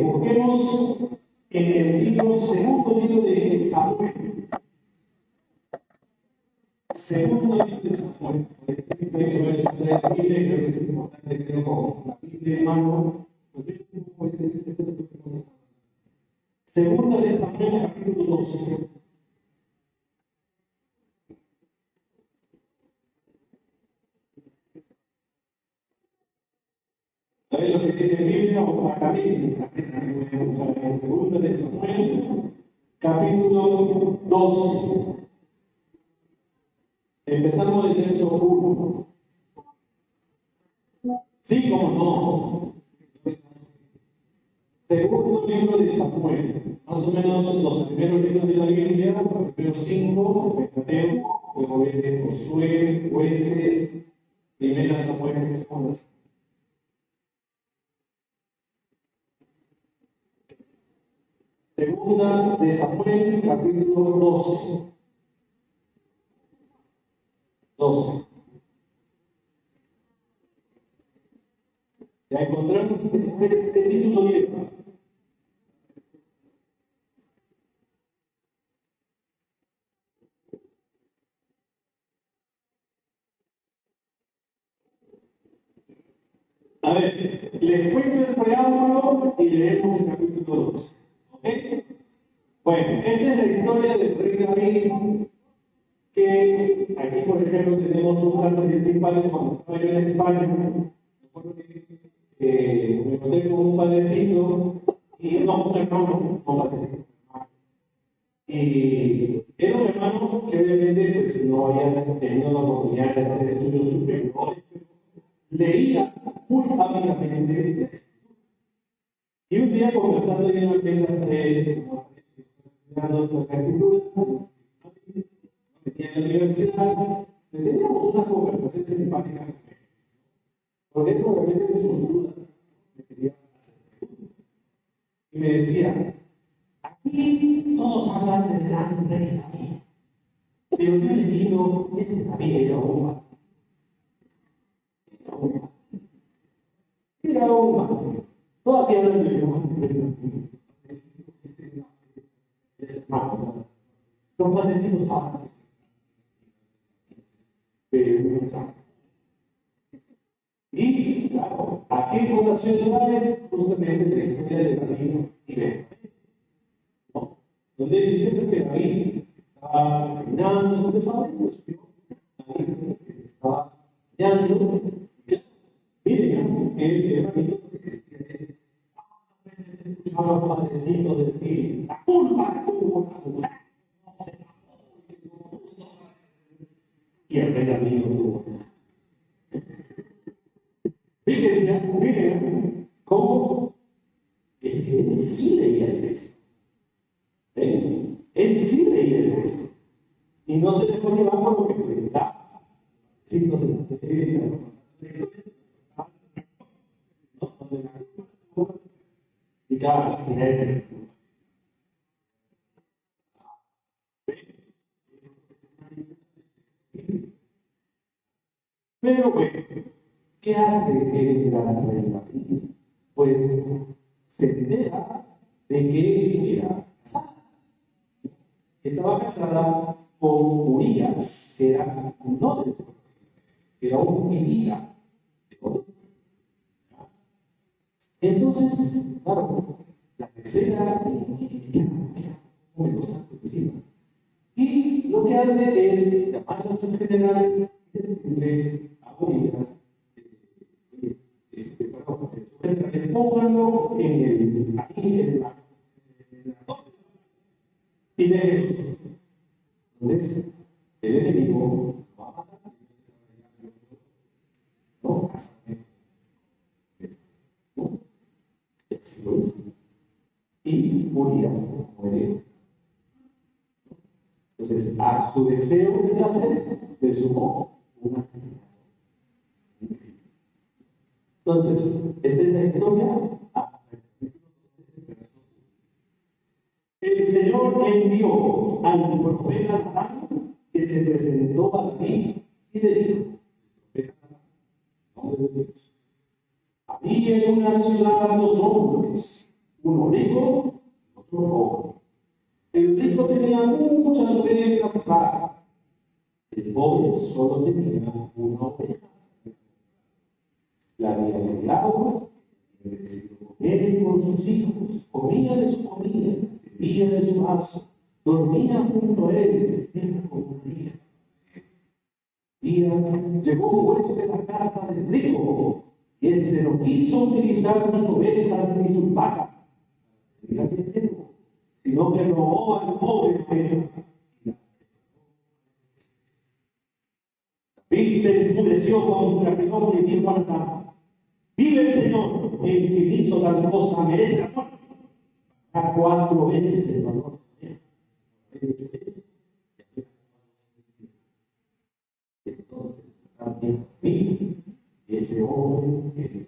S2: busquemos en el segundo libro de Samuel. Segundo libro de Samuel. Creo que es importante, creo, con la Biblia en mano. Segundo de Samuel, capítulo 12. A ver, lo que tiene Biblia o para Biblia, en segundo de Samuel, capítulo 12. Empezamos del verso 1. Sí, como no. Segundo libro de Samuel, más o menos los primeros libros de la Biblia, los primeros 5, Pentateuco, luego viene Josué, Jueces, Primera Samuel, Segunda. Segunda de Samuel, capítulo 12. 12. Ya encontraron este título lleva. A ver, les cuento el preámbulo y leemos el capítulo 12. ¿Ok? Bueno, esta es la historia del rey David, que aquí, por ejemplo, tenemos un caso principal cuando estaba yo en España. Me encontré con un padrecito, y no, un hermano, no padrecito. Y era un hermano que obviamente pues, no había tenido la oportunidad de hacer estudios superiores, leía muy rápidamente. Y un día conversando en una mesa de nuestra escritura, en la universidad, teníamos unas conversaciones simpáticas. Porque probablemente sus dudas me quería hacer. Y me decía, aquí todos hablan del gran rey David, pero yo he leído ese David era un era un todavía hablan de ese hermano. Los padecidos hablan de y, claro, ¿a qué población trae? Justamente la historia de David y Betsabé, ¿no? Donde dice que David estaba caminando, donde sabemos que David estaba caminando, miren, que era bonito porque escuchaba a los padrecitos decir, la culpa tuvo la mujer, y el rey David no tuvo nada. Fíjense cómo es que él sí leía el texto. Él sí leía el texto. Y no se dejó llevar por lo que predicaba. Sí, no se dejó llevar. Y cada final. Pero bueno, ¿qué hace el gran rey David? Pues se entera de que era casada. Estaba casada con Urías, que era un noble, que era un milita. Entonces, claro, la tercera y los santos encima. Y lo que hace es llamar a sus generales y decirle a Urías, pónganlo ahí en la y déjenlo. Entonces, el enemigo va a matar. No, y Urías muere. Entonces, a su deseo de placer le sumó un asesinato. Entonces, esa es la historia. El Señor envió al profeta Natán, que se presentó a David y le dijo: uno rico, otro pobre. El rico tenía muchas ovejas y vacas. El pobre solo tenía una oveja. La había criado, había crecido con él y con sus hijos, comía de su comida, bebía de su vaso, dormía junto a él, era como una hija. Llegó un huésped de la casa del rico, y este no quiso utilizar sus ovejas ni sus vacas, sino que robó al pobre oveja. David se enfureció contra aquel hombre y dijo a Natán: vive el Señor, el que hizo tal cosa merece la muerte. A 4 veces el valor. Entonces, también ese hombre es.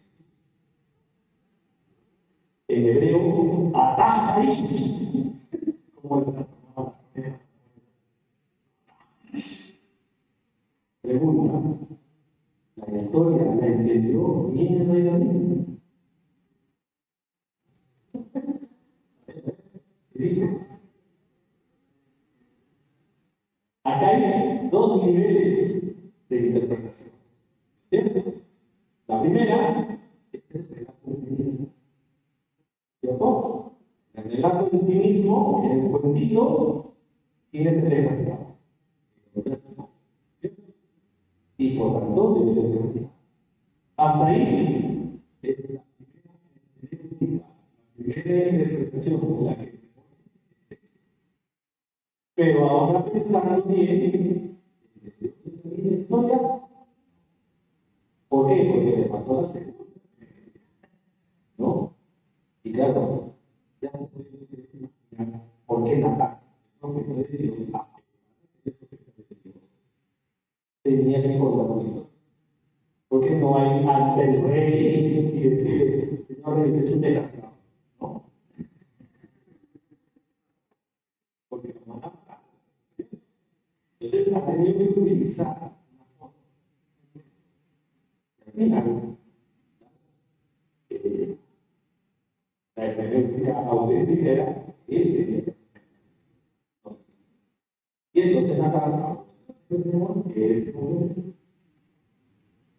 S2: En hebreo, ataharish, como el transformaba las. Pregunta: ¿la historia la entendió bien el rey David? Dice, acá hay 2 niveles de interpretación. ¿Cierto? La primera es el relato en sí mismo. ¿Cierto? El relato en sí mismo, en el cuentito, ¿quién es el desgraciado? Y por tanto debe ser desgraciado. Hasta ahí es la primera interpretación, la que. Pero ahora pensando bien en la historia, ¿por qué? Porque le faltó la segunda, ¿no? Y claro, ya se puede imaginar por qué Natán, el profeta de Dios, tenía que contar una historia. ¿Por qué no hay ante el rey y decirle: señor rey, es un desgraciado? ¿No? Porque lo van a matar. Entonces, ha tenido que utilizar una forma. Al final, la hermenéutica auténtica era él. Y entonces acá, que eres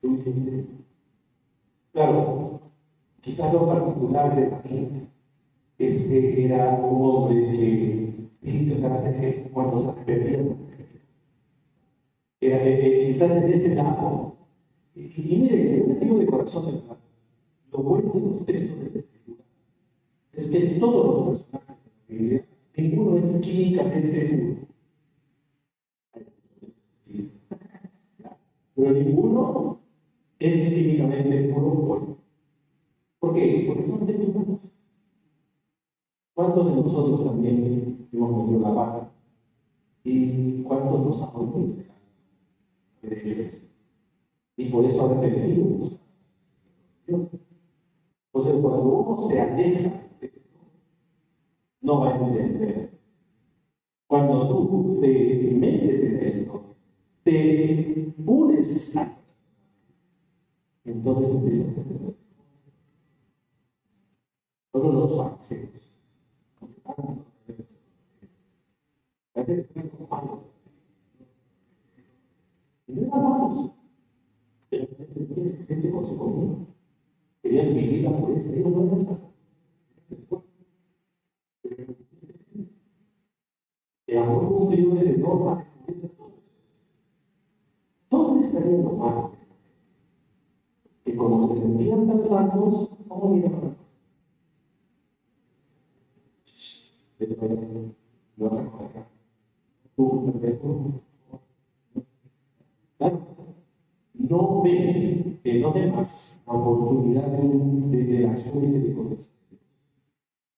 S2: tú hiciste eso. Claro, quizás lo particular de David es que era un hombre que, sí, o sea, cuando se arrepentía, quizás en ese lado. Y miren, yo digo de corazón, de verdad, lo bueno de los textos de la Escritura es que todos los personajes de la Biblia, ninguno es químicamente puro. Pero ninguno es químicamente puro bueno. ¿Por qué? Porque son seres humanos. ¿Cuántos de nosotros también hemos metido la pata? ¿Y cuántos nos han oído de ellos? Y por eso arrepentimos. Entonces, cuando uno se aleja de esto, no va a entender. Cuando tú te metes en esto, te unes a. Entonces empieza a entender. Todos los fariseos. Y no eran malos. Pero gente con su comida. Querían vivir la pureza. Ellos no eran sacerdotes. El amor cumplido de norma. Todos estarían normal. Que como se sentían tan santos, ¿cómo miraban? No vas a coger. Claro, no ven en los demás la oportunidad de acción misericordiosa.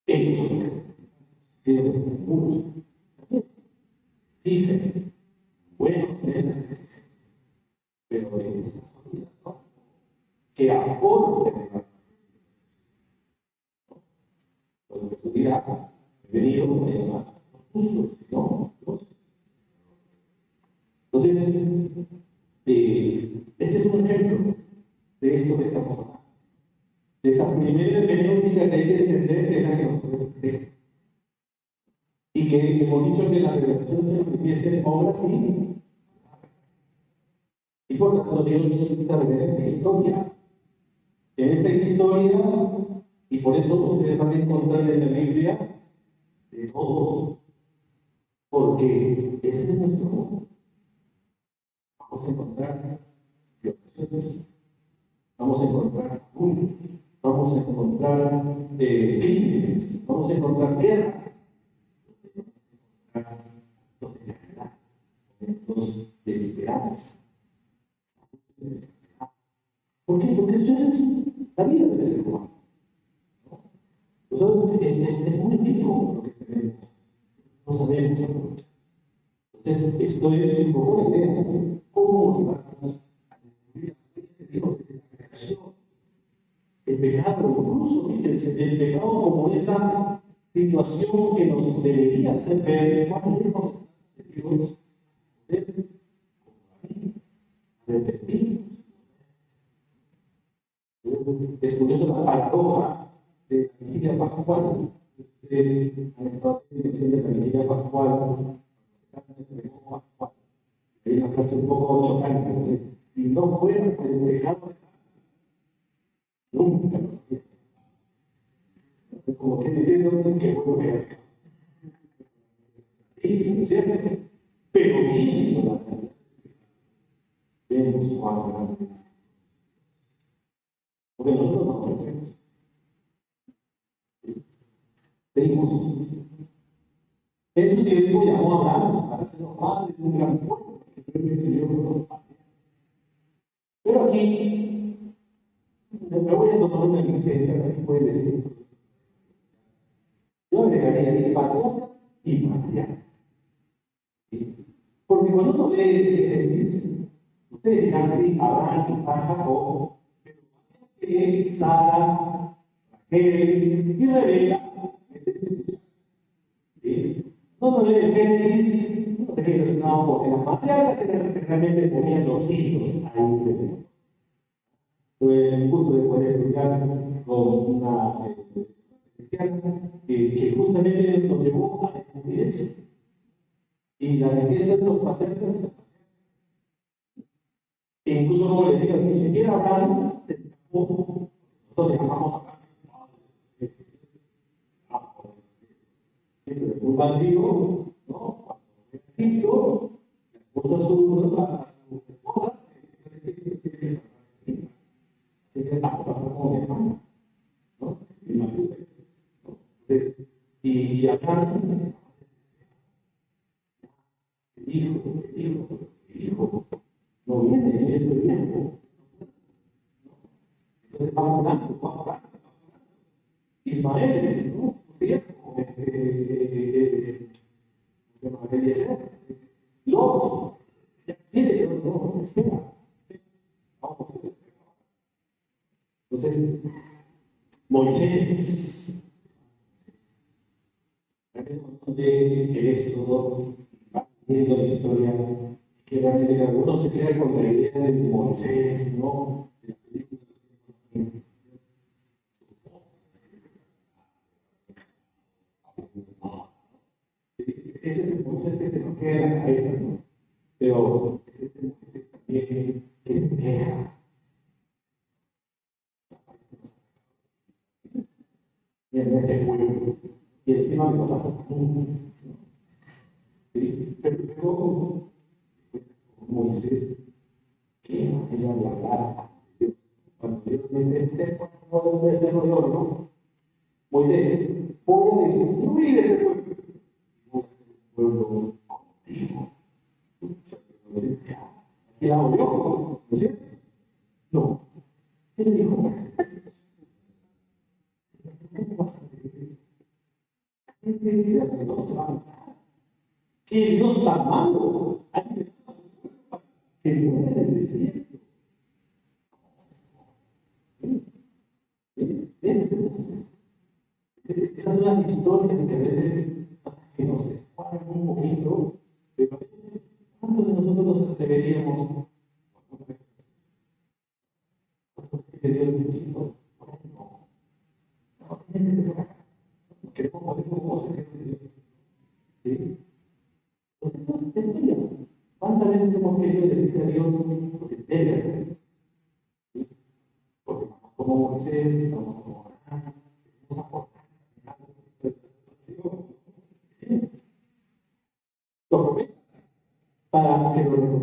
S2: Ellos son los que puros. Sí, bueno, pero en esta sociedad, ¿no? Que aporte lo que pudiera venir a llamar justos, ¿no? Entonces, este es un ejemplo de esto que estamos hablando. De esa primera hermenéutica que hay que entender, que es la que nos y que hemos dicho que la revelación se manifiesta en obras y por tanto Dios se revela en la historia. En esa historia, y por eso ustedes van a encontrar en la Biblia de todo, porque ese es nuestro mundo. Vamos a encontrar violaciones, vamos a encontrar abusos, vamos a encontrar crímenes, vamos a encontrar guerras, vamos a encontrar momentos de esperanza. ¿Por qué? Porque eso es la vida del ser humano. Nosotros es muy rico lo que tenemos, no sabemos aprovechar. Entonces, esto es un poco la idea, ¿no? ¿Cómo motivarnos a descubrir a Dios desde la creación? El pecado, incluso, fíjense, el pecado como esa situación que nos debería hacer ver cuán lejos está de Dios, de arrepentirnos. Es curioso la paradoja de la vigilia pascual. Ustedes han estado en la vigilia pascual, hay una frase un poco chocante: si no fuera por el pecado, nunca lo sabía. Como que diciendo que bueno que era. Sí, siempre. Pero viendo la realidad, vemos cuán grande es. Porque nosotros no conocemos. Pedimos. En su tiempo llamó a Abraham para ser padre de un gran pueblo, que fue bendecido por los padres. Pero aquí me voy a tomar una licencia, así puede decir. Yo agregaría ahí patriarcas y matriarcas. ¿Sí? Porque cuando uno lee Génesis, ustedes dirán, sí, Abraham, Isaac, Jacob, pero Sara, Raquel y Rebeca, ¿sí? No lee Génesis, no sé qué, no, porque las matriarcas realmente ponían los hijos ahí. Tuve el gusto de poder estudiar con una cristiana que justamente nos llevó a descubrir eso. Y la riqueza de los patriarcas, e incluso como le digo, ni siquiera Abraham se escapó, nosotros le llamamos a Abraham, siempre muy bandido, ¿no? Cuando fue a Egipto, le puso a su esposa, así que tampoco pasó como mi hermano, ¿no? Mi marido, ¿no? Entonces, y Abraham, hijo, no viene, es el viejo. Entonces vamos dando. Ismael, ¿no? Lot, ya quiere, no, espera. Vamos. Entonces, Moisés, de el Éxodo, va viendo la historia, que realmente algunos se quedan con la idea de Moisés, ¿no? De la película. Ese es el Moisés que se nos queda en la cabeza, ¿no? Pero es este Moisés también que se queja. Y en este pueblo, y encima me lo pasas a mí. ¿Sí? Pero luego, Moisés, que manera de hablar. Cuando Dios dice, no es de oro, ¿no? Moisés, voy a destruir ese pueblo. Voy a hacer un pueblo contigo. ¿Y la oyó? ¿No es cierto? No. Él dijo, ¿cómo vas a hacer eso? Gente de alrededor se va a matar. ¿Qué Dios tan malo? Que muere en el desierto. Esas son las historias que a veces nos descuadran un poquito, pero ¿cuántos de nosotros nos atreveríamos a que Dios nos dijo? No, tiene que ser por acá. Queremos poder como cosas de Dios.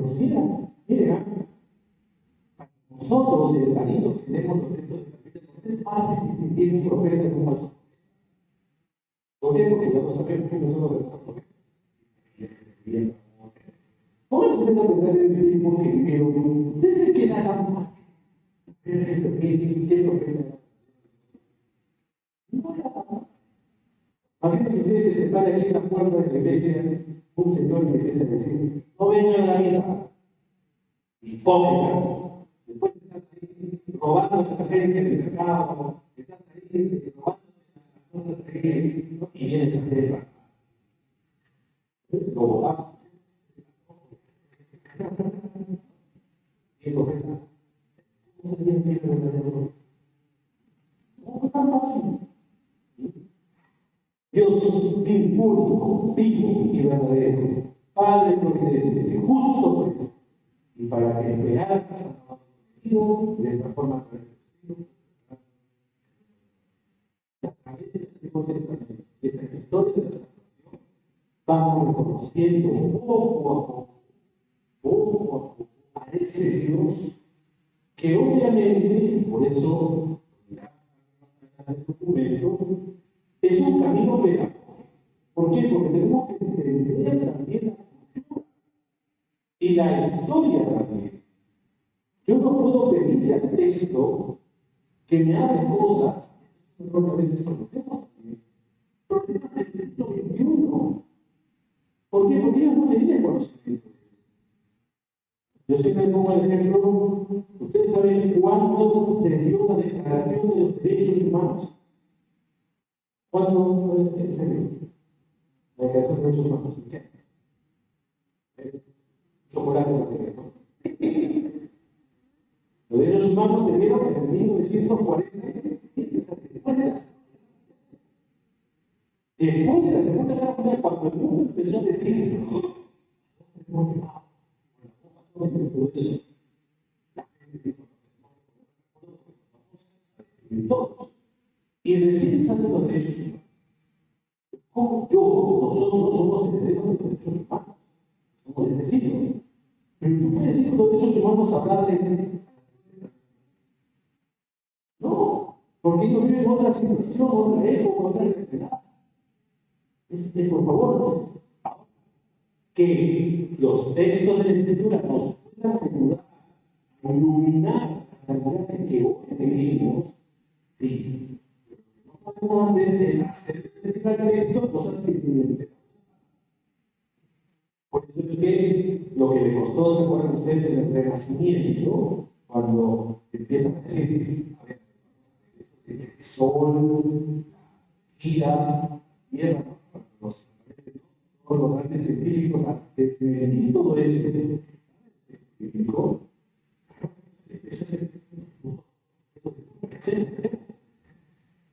S2: reconociera. Miren, nosotros, el ladito que tenemos los textos de la Biblia, no es fácil distinguir un profeta de un falso. ¿Por qué? Porque ya no sabemos quiénes son los verdaderos profetas. Pónganse ustedes a pensar en el tiempo que vivieron. ¿Ustedes qué da la más? ¿Qué profeta? No era la más. Imagínense ustedes que se para aquí en la puerta de la iglesia, un señor en la iglesia decir, no vengan a la misa, hipócritas. Después estás ahí robando a la gente en el mercado, estás ahí robando las cosas ahí, ¿no? Y vienes a hacer lo votamos. Y el profeta, ¿cómo se viene el verdadero? No es tan fácil. Dios público, vivo y verdadero, Padre providente, justo juez, y para que esperanza de esta forma a través del Antiguo Testamento, de esa historia de la salvación, vamos reconociendo poco a poco a ese Dios que obviamente, por eso, el documento, es un camino pedagógico. ¿Por qué? Porque tenemos que entender también la cultura y la historia también. Yo no puedo pedirle al texto que me hable cosas que a veces conocemos también. Problemas del siglo XXI. ¿Por qué? Porque ellos no tenían conocimiento. Yo siempre pongo el ejemplo, ustedes saben cuándo se dio la Declaración de los Derechos Humanos. ¿Cuándo en serio? La Declaración de los Derechos Humanos. ¿Qué? Chocolate la Declaración. Los derechos humanos se dieron en 1947, después de la Segunda Guerra Mundial, cuando el mundo empezó a decir, y recién salen los derechos humanos. Como nosotros somos herederos de los derechos humanos, somos de este siglo. Pero tú puedes decir que los derechos humanos hablar de. No, porque ellos viven otra situación, otra época, otra realidad. Por favor, que los textos de la Escritura nos puedan ayudar a iluminar la realidad en que hoy vivimos. Sí, lo que no podemos hacer es hacer al texto cosas que tienen. Por eso es que lo que le costó, ¿se acuerdan ustedes en el Renacimiento? Cuando empiezan a decir, a ver, el sol, gira, tierra, todos los grandes científicos, desde todo eso científico, eso es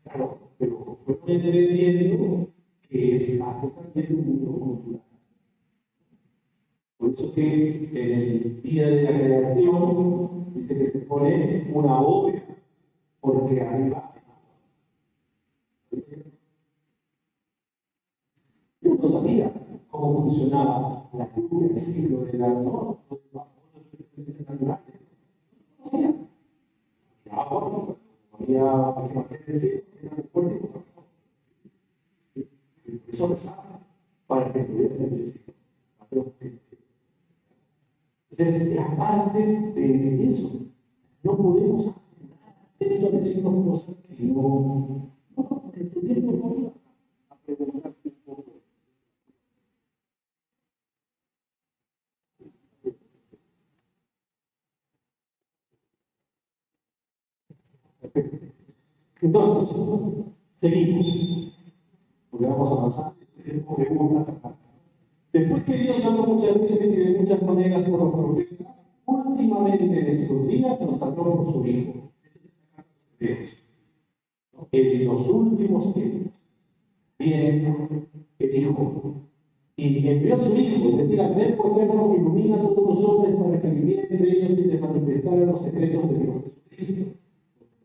S2: claro, pero fue entendiendo que es parte también de un mundo cultural. Por eso que en el día de la creación dice que se pone una bóveda, porque arriba yo no sabía cómo funcionaba la lluvia, el ciclo de la no naturales. No sabía. El agua, había que mantenerse, era muy fuerte. Eso lo sabe para que pudiera tener. Entonces, aparte de eso, no podemos hacer decirnos cosas que no entendemos, no a preguntar un poco. Entonces, seguimos, porque vamos avanzando. Después que Dios habló muchas veces y de muchas maneras por los profetas, últimamente en estos días nos habló por su Hijo. En los últimos tiempos, viene el Hijo. Y envió a su Hijo, es decir, al Verbo eterno que ilumina a todos los hombres para que vivieran entre ellos y se manifestaran los secretos de Dios Jesucristo.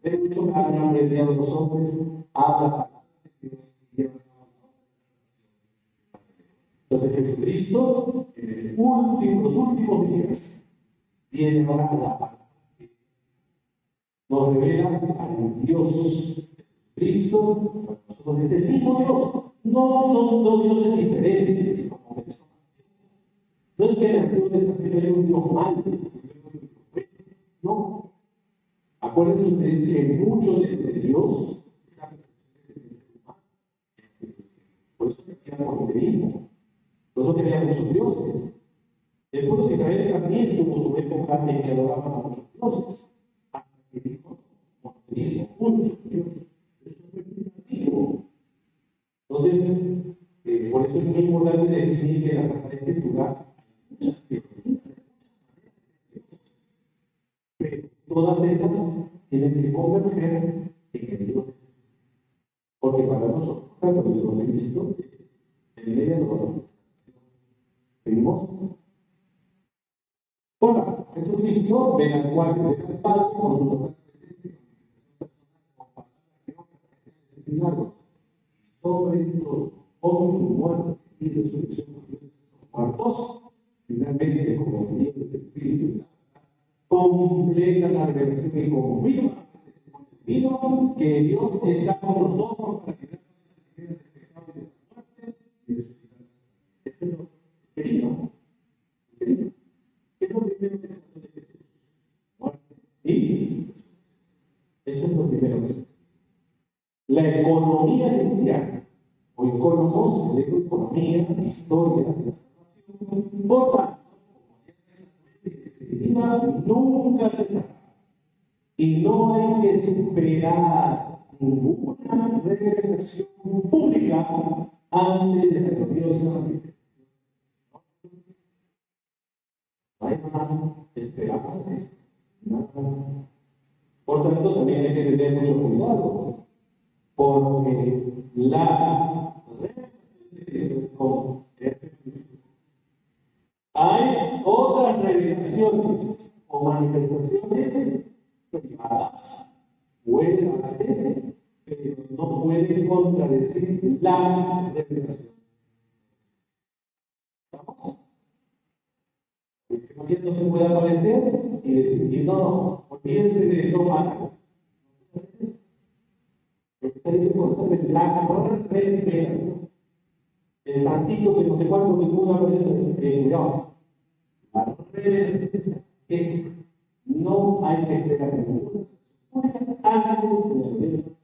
S2: De mucho carne han enviado los hombres, habla palabras de Dios y lleva. Entonces Jesucristo, los últimos días, viene ahora la palabra. Nos revela al Dios Cristo, nosotros es el mismo Dios. No son dos dioses diferentes, como mencionamos. No es que en el Antiguo Testamento hay un Dios malo, no. Acuérdense ustedes que mucho de Dios es la percepción del ser humano. Por eso había monoteísmo, por eso había muchos dioses. El pueblo de Israel también tuvo su época en que adoraban a muchos dioses. Hasta que dijo monoteísmo, muchos dioses. Eso fue muy antiguo. Entonces, por eso es muy importante definir que en la Sagrada Escritura hay muchas teorías, pero todas esas tienen que converger en el Dios. Porque para nosotros, tanto el Dios de Cristo es el mediador. ¿Seguimos? Hola, Jesucristo ven al cual ven al Padre con su total presencia, con palabra, sobre todo, con su muerte y resurrección de los muertos, finalmente, como venía del Espíritu, completa la revelación y confirma vino que Dios está con nosotros para que no nos pecado de la muerte y resucitar. Esto es lo que quería. ¿Qué es lo primero que se hace de Jesús? Muerte y eso es lo primero que se hace. La economía cristiana, o economos, de economía, historia de la salvación, por tanto, nunca cesará. Y no hay que esperar ninguna revelación pública antes de la gloriosa manifestación. No hay más, esperamos a esto, nada más. Por tanto, también hay que tener mucho cuidado, porque la revelación de Cristo es como hay otras revelaciones o manifestaciones privadas, pueden hacer, pero no pueden contradecir la revelación. ¿Estamos? Porque no se puede aparecer y decir, no, olvídense de no matar. Está importante la revelación. El santito que no sé cuánto ninguna cuidado. La revelación es no hay que esperar ninguna antes de la revelación.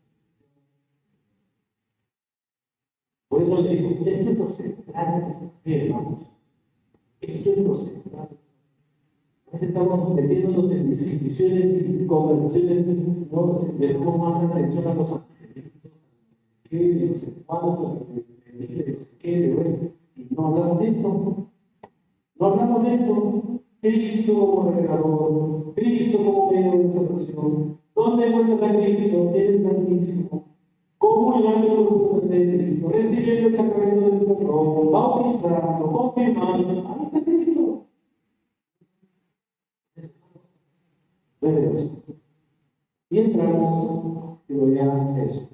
S2: Por eso le digo, esto es lo central de hermanos. Esto es lo central. A veces estamos metiéndonos en discusiones y conversaciones, ¿no? Le damos más atención a los angelitos, que no sé cuánto, no sé qué, y no hablamos de esto. No hablamos de esto. Cristo como revelador, Cristo como medio de salvación. ¿Dónde encuentras a Cristo? En el Santísimo. Comulgando con de Cristo, recibiendo el sacramento del perdón, bautizando, confirmando. Ahí está Cristo. Revelación. Y entramos, digo ya eso.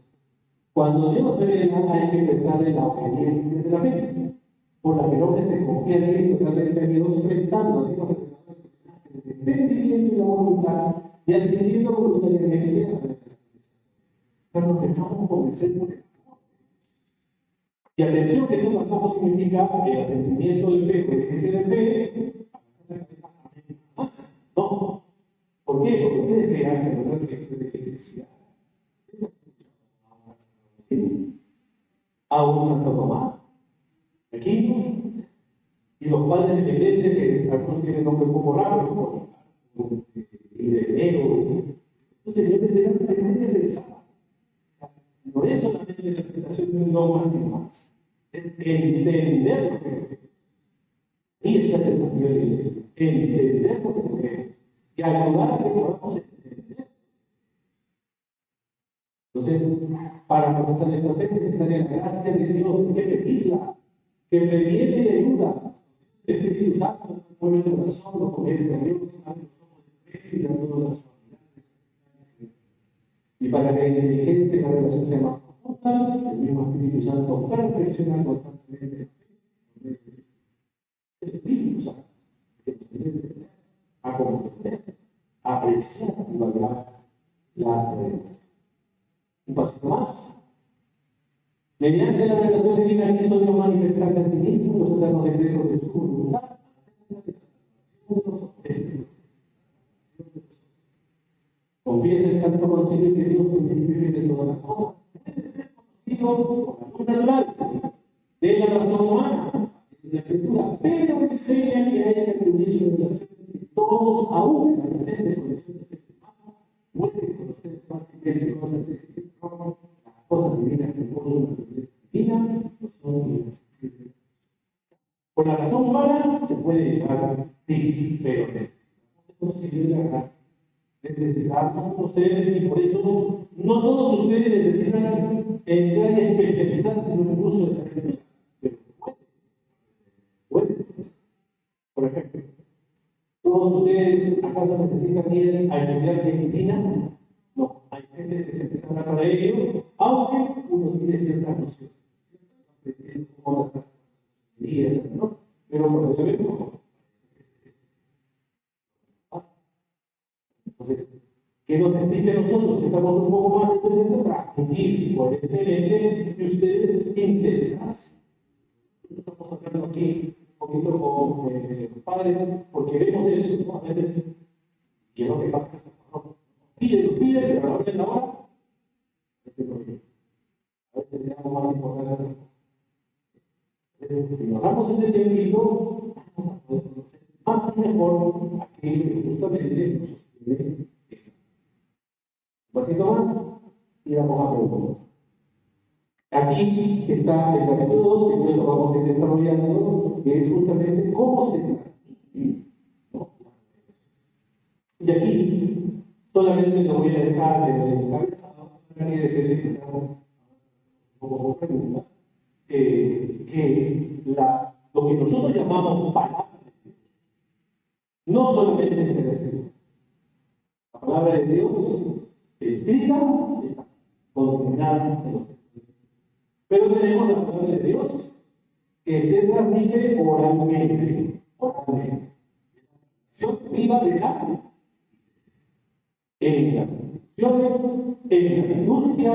S2: Cuando Dios revela, hay que prestarle la obediencia de la fe, por la que el hombre se confiere y totalmente a Dios, prestando a Dios el entendimiento y la voluntad, y ascendiendo voluntariamente a la revelación. Pero nos dejamos convencer por el amor. Y atención, que esto tampoco significa el asentimiento de fe, obediencia de fe, más. No. ¿Por qué? Porque ustedes vean que no es de la iglesia. A un Santo Tomás, aquí, y los padres de la iglesia, que algunos tienen nombres un poco raros, y de enero. Entonces, yo pensé, por eso también la aceptación de un dogma sin más. Es entender lo que es. Y este es el desafío de la iglesia. Entender lo que es. Y ayudar a que podamos entender. Entonces, para profesar esta fe es necesaria la gracia de Dios, que pedirla, que previene y ayuda. El Espíritu Santo mueve el corazón, lo convierte a Dios, abre los ojos de fe y da todas las cualidades. Y para que la inteligencia y la relación sea más profunda, el mismo Espíritu Santo perfecciona constantemente el Espíritu Santo. la revelación. Un pasito más. Mediante la revelación divina quiso Dios manifestarse a sí mismo en los eternos decretos de su voluntad. Confiesa el canto concilio que Dios principio de todas las cosas. Puede ser conocido por la luz natural de la razón humana, de la escritura, pero enseña que hay que atribuir su revelación que todos, aún en la presente condición de ser humano, pueden conocer fácilmente cosas las cosas divinas que por su naturaleza divina no son inaccesibles. Por la razón humana se puede llegar, sí, pero necesitamos el concilio de la gracia. Necesitamos conocer, y por eso no todos ustedes necesitan entrar y especializarse en un curso de sabiduría, pero pueden. Por ejemplo, ¿todos ustedes acaso necesitan ir a estudiar medicina? No, hay gente que se especializa para ello, aunque uno tiene ciertas nociones. Como las medidas, ¿no? Pero por ejemplo, entonces, que nos explique a nosotros, que estamos un poco más especializados, transmitir coherentemente que ustedes interesarse. Estamos hablando aquí un poquito con los padres, porque vemos eso, ¿no? A veces, y es lo que pasa, ¿no? Piden, pero a la hora de la hora, a veces le damos más importancia. Entonces, si nos damos ese tiempito, vamos a poder conocer más y mejor aquello que justamente nos sostiene. Un pasito más y vamos a preguntas. Aquí está el capítulo 2, que hoy lo vamos a ir desarrollando, que es justamente cómo se transmite, ¿no? Y aquí solamente lo voy a dejar encabezado para que depende que sean un poco preguntas, lo que nosotros llamamos palabra de Dios, no solamente es la escritura. La palabra de Dios escrita está consignada en los textos. Pero tenemos la palabra de Dios que se transmite oralmente. Viva de la en las instituciones, en la liturgia,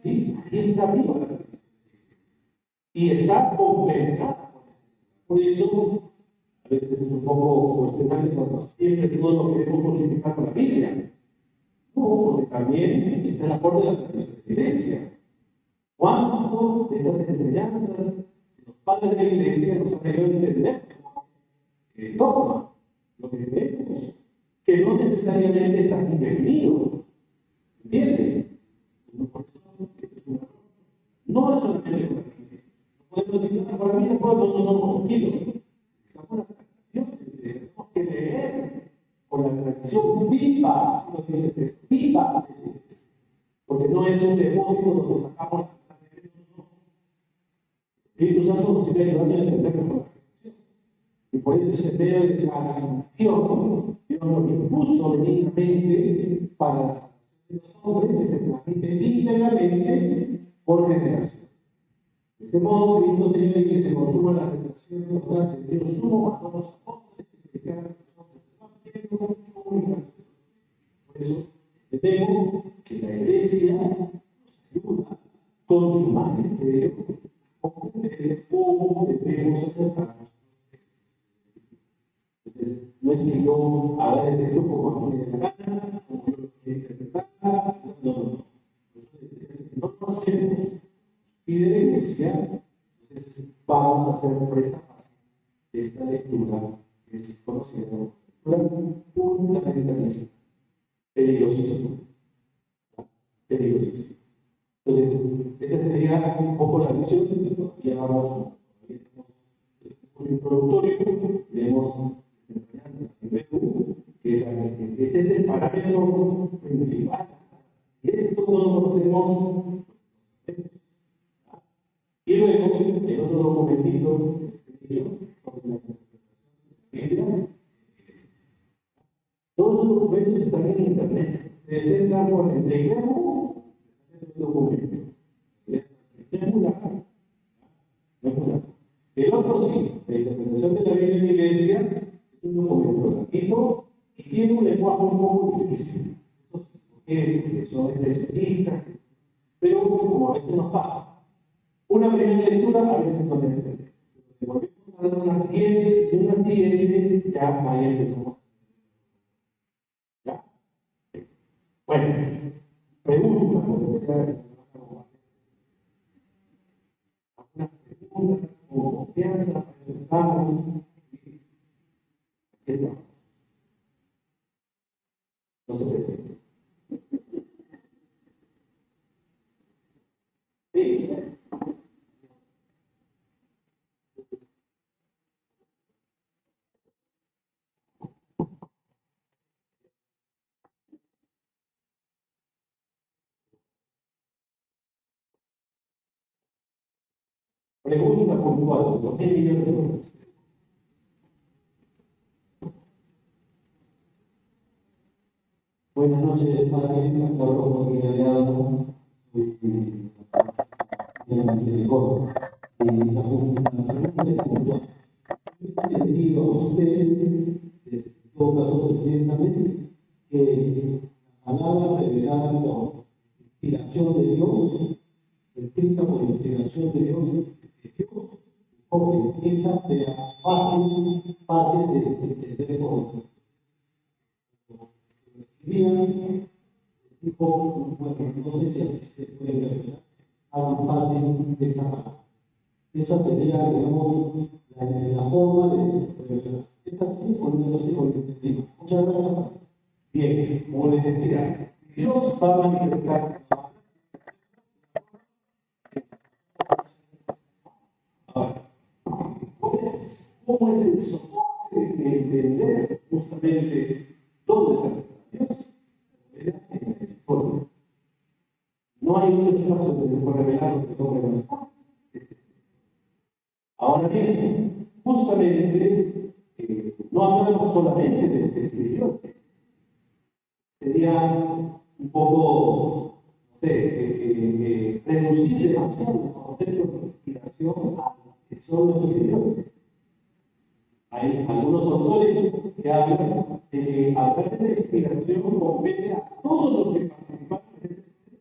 S2: ¿sí? Ahí está viva la tradición. Y está complementada. Por eso, a veces es un poco cuestionable cuando siempre todo lo queremos justificar con la Biblia. No, porque también está el aporte de la tradición de la Iglesia. ¿Cuánto de esas enseñanzas de los padres de la Iglesia nos han ayudado a entender el dogma? Lo que vemos, que no necesariamente está indefinido. ¿Entienden? Por eso, no es solamente para mí. No podemos decir, para mí no podemos, tranquilo. Estamos en la tradición de la Iglesia. Tenemos que leer con la tradición viva, si nos dice el texto, viva de la Iglesia. Porque no es un depósito donde sacamos la tradición. El Espíritu Santo nos sigue ayudando a entender mejor la tradición. Y por eso ese medio de transmisión, Dios lo impuso divinamente para la salvación de los hombres y se transmite íntegramente por generación. De ese modo, Cristo Señor y que se consuma la revelación total de Dios sumo bajo los apóstoles que se quedan nosotros comunicando. Por eso, entendemos que la Iglesia nos ayuda con su magisterio a comprender cómo debemos acercarnos. Entonces, no es que yo haga el texto como a mí me da la gana, como yo lo quiero interpretar, no. Si no lo hacemos, y de la Iglesia, entonces vamos a hacer presa fácil de esta lectura que es conocida como lectura fundamentalista, peligrosísima. Entonces, esta sería un poco la visión, ya vamos un introductorio, leemos que este es el parámetro principal. Y esto no lo conocemos. Y luego, el otro documentito, todos los documentos están en internet. Se entran por el teléfono, el documento. No es una. El otro sí, la interpretación de la Biblia en la Iglesia es un documento gratuito y tiene un lenguaje un poco difícil. Porque especialistas, pero como a veces nos pasa, una primera lectura a veces no la entendemos. Volvemos a dar una siguiente, y una siguiente, ya ahí empezamos. ¿Ya? Bueno, pregunta, alguna pregunta, con confianza, estamos, aquí estamos. No se preocupe. Sí. Pregunta puntual, ¿por qué millones de dólares? Buenas noches, padre. Acabo con mi aliado de la misericordia. La pregunta es puntual. He entendido a usted, en todo caso, presidentamente, que la palabra revelada por inspiración de Dios, escrita por inspiración de Dios, porque esta sea fácil de entender por nosotros. Bien, tipo, bueno, no sé si así se puede interpretar, algo fácil de esta palabra. Esa sería, digamos, la forma de es así o no es así con el entendido. Muchas gracias. Bien, como les decía, Dios va a manifestarse. Ahora, ¿cómo es el soporte de entender justamente dónde está Dios? En el historia. No hay un espacio donde se puede revelar lo que el hombre no está. Ahora bien, justamente, no hablamos solamente de lo que escribió. Sería un poco, no sé, reducir demasiado el concepto de inspiración a lo que son los escribientes. Hay algunos autores que hablan de que hablar de inspiración compete a todos los que participaron en ese proceso.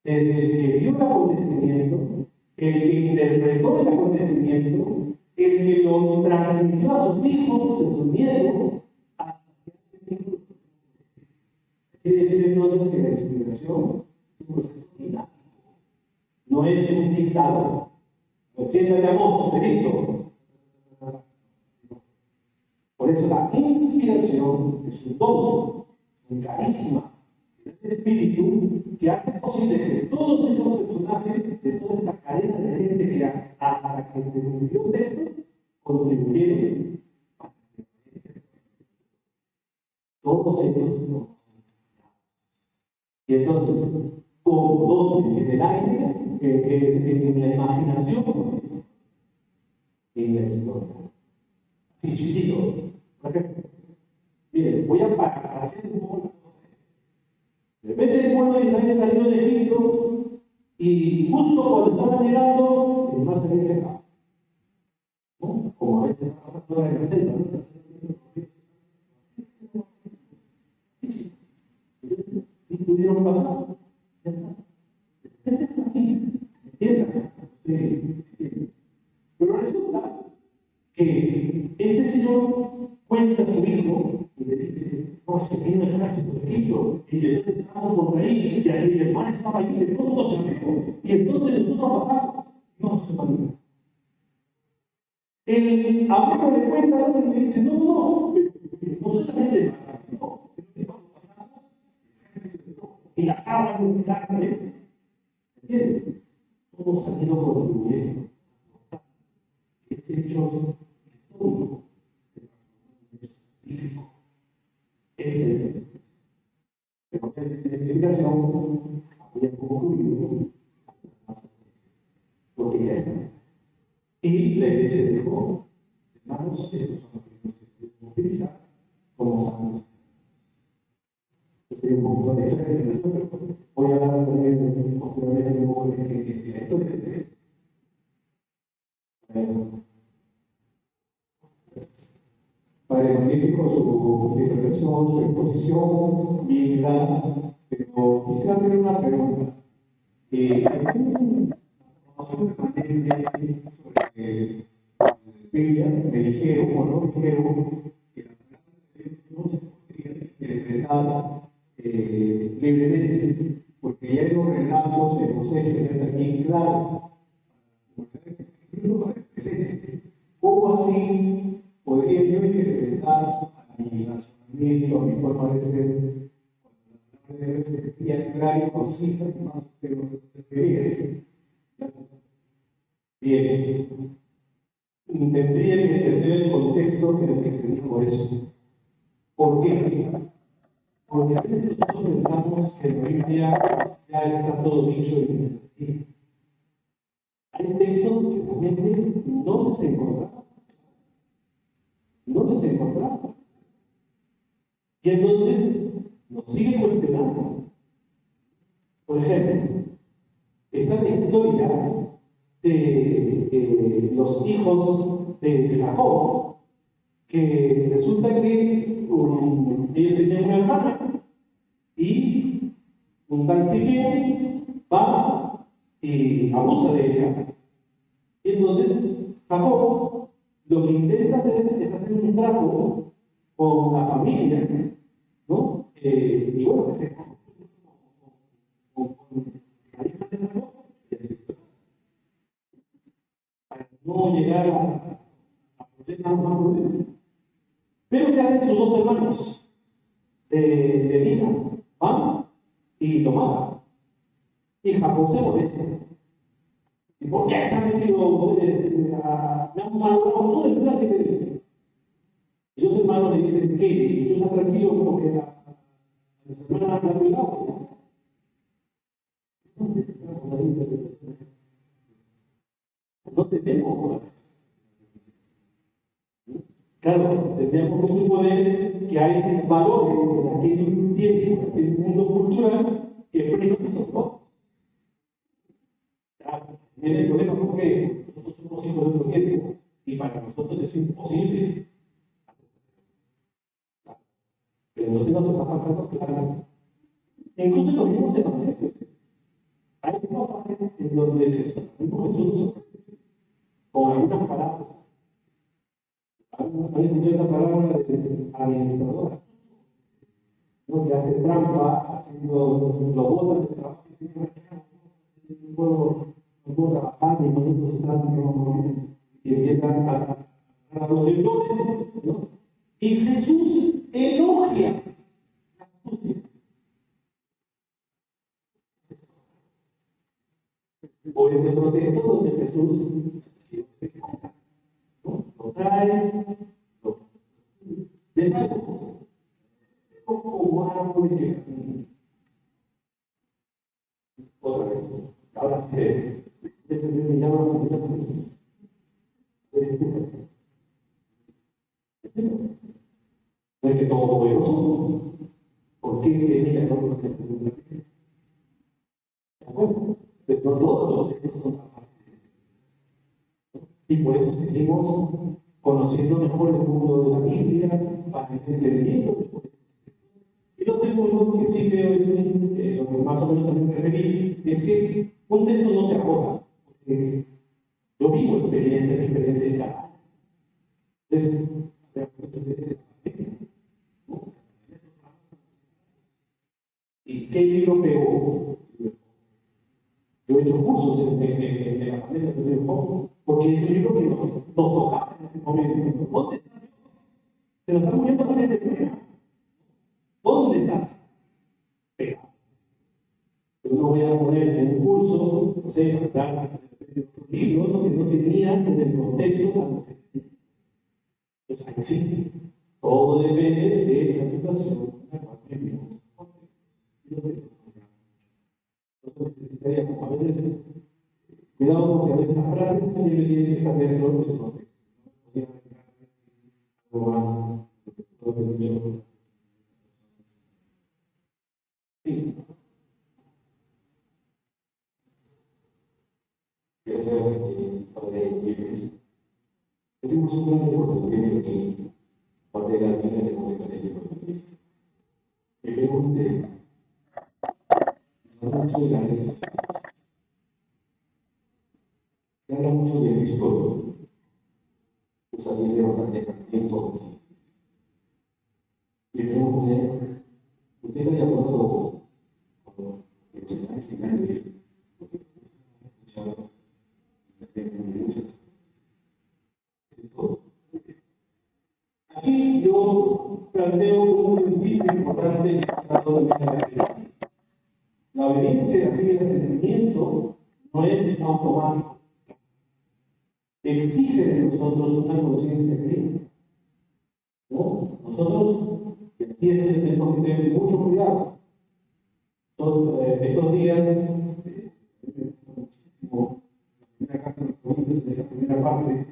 S2: Desde el que vio el acontecimiento, el que interpretó el acontecimiento, el que lo transmitió a sus hijos, a sus nietos, hasta que quiere decir entonces que la inspiración es un proceso dinámico, no es un dictado. Siéntate a vos, Benito. Por eso la inspiración es un don, un carisma, un espíritu que hace posible que todos estos personajes de toda esta cadena de gente que hasta que se descubrió de esto, contribuyeron a todos ellos. Y entonces, como donde en el aire, en la imaginación, en la historia. Así chiquito. Por ejemplo, miren, voy a parafrasear un poco la cosa. De repente el pueblo de Israel salió de Egipto y justo cuando estaban llegando, el mar se había secado. ¿No? Como a veces está pasando ahora en la selva, ¿no? Y pudieron pasar. Ya está. Así, ¿entiendan? Pero resulta que este señor cuenta a su hijo y le dice, no, es que vino el ejército de Egipto y entonces estábamos por ahí y el mar estaba ahí, de todo se abrió y entonces nosotros pasamos. No, se va. El abuelo le cuenta a otro y le dice, no, solamente el mar no, sino que cuando pasamos, y las aguas no tiraron, ¿entiendes? Todos han ido contribuyendo. Este hecho histórico, científico, es el pero la investigación había concluido porque ya está. Y la iglesia dijo, hermanos, estos son los que podemos utilizar como santos. Yo estoy un poco de la historia, pero voy a hablar también posteriormente un poco de la historia de Cristo. Padre magnífico, su intervención, su exposición, bien clara, Pero quisiera hacer una pregunta. Hay una información permanente sobre Biblia, me dijeron o no dijeron que la palabra de Dios no se podría interpretar libremente, porque ya en los relatos, en los hechos, ya está bien claro, incluso para el presente. ¿Cómo así podría yo interpretar a mi razonamiento, a mi forma de ser, cuando la palabra de Dios se decía clara y concisa, y más de lo que debería? Bien. Tendría que entender el contexto en el que se dijo eso. ¿Por qué? Porque a veces nosotros pensamos que en la Biblia ya está todo dicho y no es así. Hay textos que realmente no les encontramos. No les encontramos. Y entonces nos sigue cuestionando. Por ejemplo, esta es la historia de los hijos de Jacob, que resulta que ellos tenían una hermana y un tal Siquem va y abusa de ella. Y entonces Jacob lo que intenta hacer es hacer un trato con la familia, ¿no? Y bueno, que se casa con la hija de Jacob, para no llegar a problemas. Pero ¿qué hacen sus dos hermanos de vida? Van y lo matan. Y Jacob se molesta. ¿Y por qué se han metido ustedes? Me han malogrado todo el plan que te dije. Y los hermanos le dicen, ¿qué? Y tú estás tranquilo porque a mis hermanas la han violado. No tenemos. Claro, tendríamos que suponer que hay valores en aquel tiempo, en aquel mundo cultural, que previsto, ¿no? Claro, viene el problema porque nosotros somos hijos de otro tiempo y para nosotros es imposible. Pero entonces nos está faltando claras. Incluso en los mismos evangelios. Hay pasajes en donde Jesús con algunas parábolas. Hay escuchado esa palabra de administrador, ¿no? Que hace trampa, haciendo los botas de trabajo, no puedo trabajar, mis manitos están, y empiezan a los lectores, ¿no? Y Jesús elogia la astucia. O es el texto donde Jesús lo trae, lo deshace como árbol de camino. Otra vez, ahora sí, ese me llama la atención. No es que todo poderoso, ¿por qué mira todo lo que se mueve? ¿De acuerdo? Pero todos los textos son capaces. Y por eso seguimos conociendo mejor el mundo de la Biblia, para entendiendo. Y lo segundo que sí creo es lo que más o menos también me referí, es que un texto no se agota, porque yo vivo experiencias diferentes cada año. Entonces, ¿y qué libro pegó? Yo he hecho cursos en la pandemia de libro, porque es un libro que nos tocaba en ese momento. ¿Dónde estás? Se nos está muriendo la gente fuera. ¿Dónde estás? Pero yo no voy a poner en un curso, no sé, hablar de libros que no tenían en el contexto a lo que decía. Entonces, ahí sí, todo depende de la situación en la cual vivimos. Nosotros necesitaríamos a veces, cuidado porque a veces las frases siempre tienen que estar dentro de su contexto. Podría algo más, todo lo que yo. Sí. Gracias, Padre Luis. Tenemos un gran esfuerzo que parte de la vida que nos parece por Cristo. Mi pregunta es, Se habla mucho de la historia. Pues también de bastante tiempo. Y debemos poner, usted de acuerdo con el señal de aquí yo planteo un principio importante en el tratado de la la obediencia y la fe del sentimiento no es automático. Exige de nosotros una conciencia crítica. ¿No? Nosotros, y aquí es donde tenemos que tener mucho cuidado. Estos días, muchísimo, la primera carta de los Corintios, de la primera parte,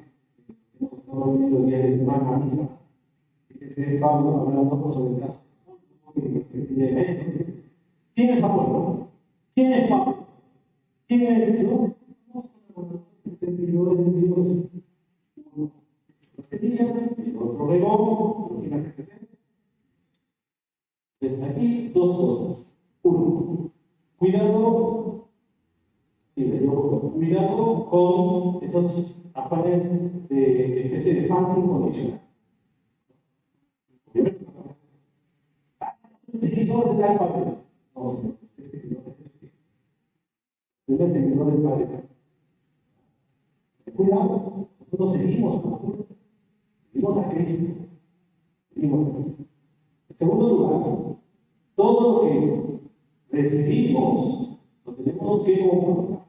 S2: hemos estado viendo el día de semana a misa, fíjese Pablo hablando sobre el caso que se llega a esto. ¿Quién es Apolo? ¿Quién es Pablo? ¿Quién es Dios? Servidores de Dios. Uno semilla, el otro regó, lo que hace crecer. Entonces, aquí dos cosas. Uno, cuidado, cuidado con esos afanes de especie de fans incondicionales. Seguidor de tal padre. No, señor, es seguidor de Jesucristo. Es seguidor del Padre. Cuidado, nosotros seguimos a Cristo. Seguimos a Cristo. Seguimos a Cristo. En segundo lugar, todo lo que recibimos lo tenemos que confrontar.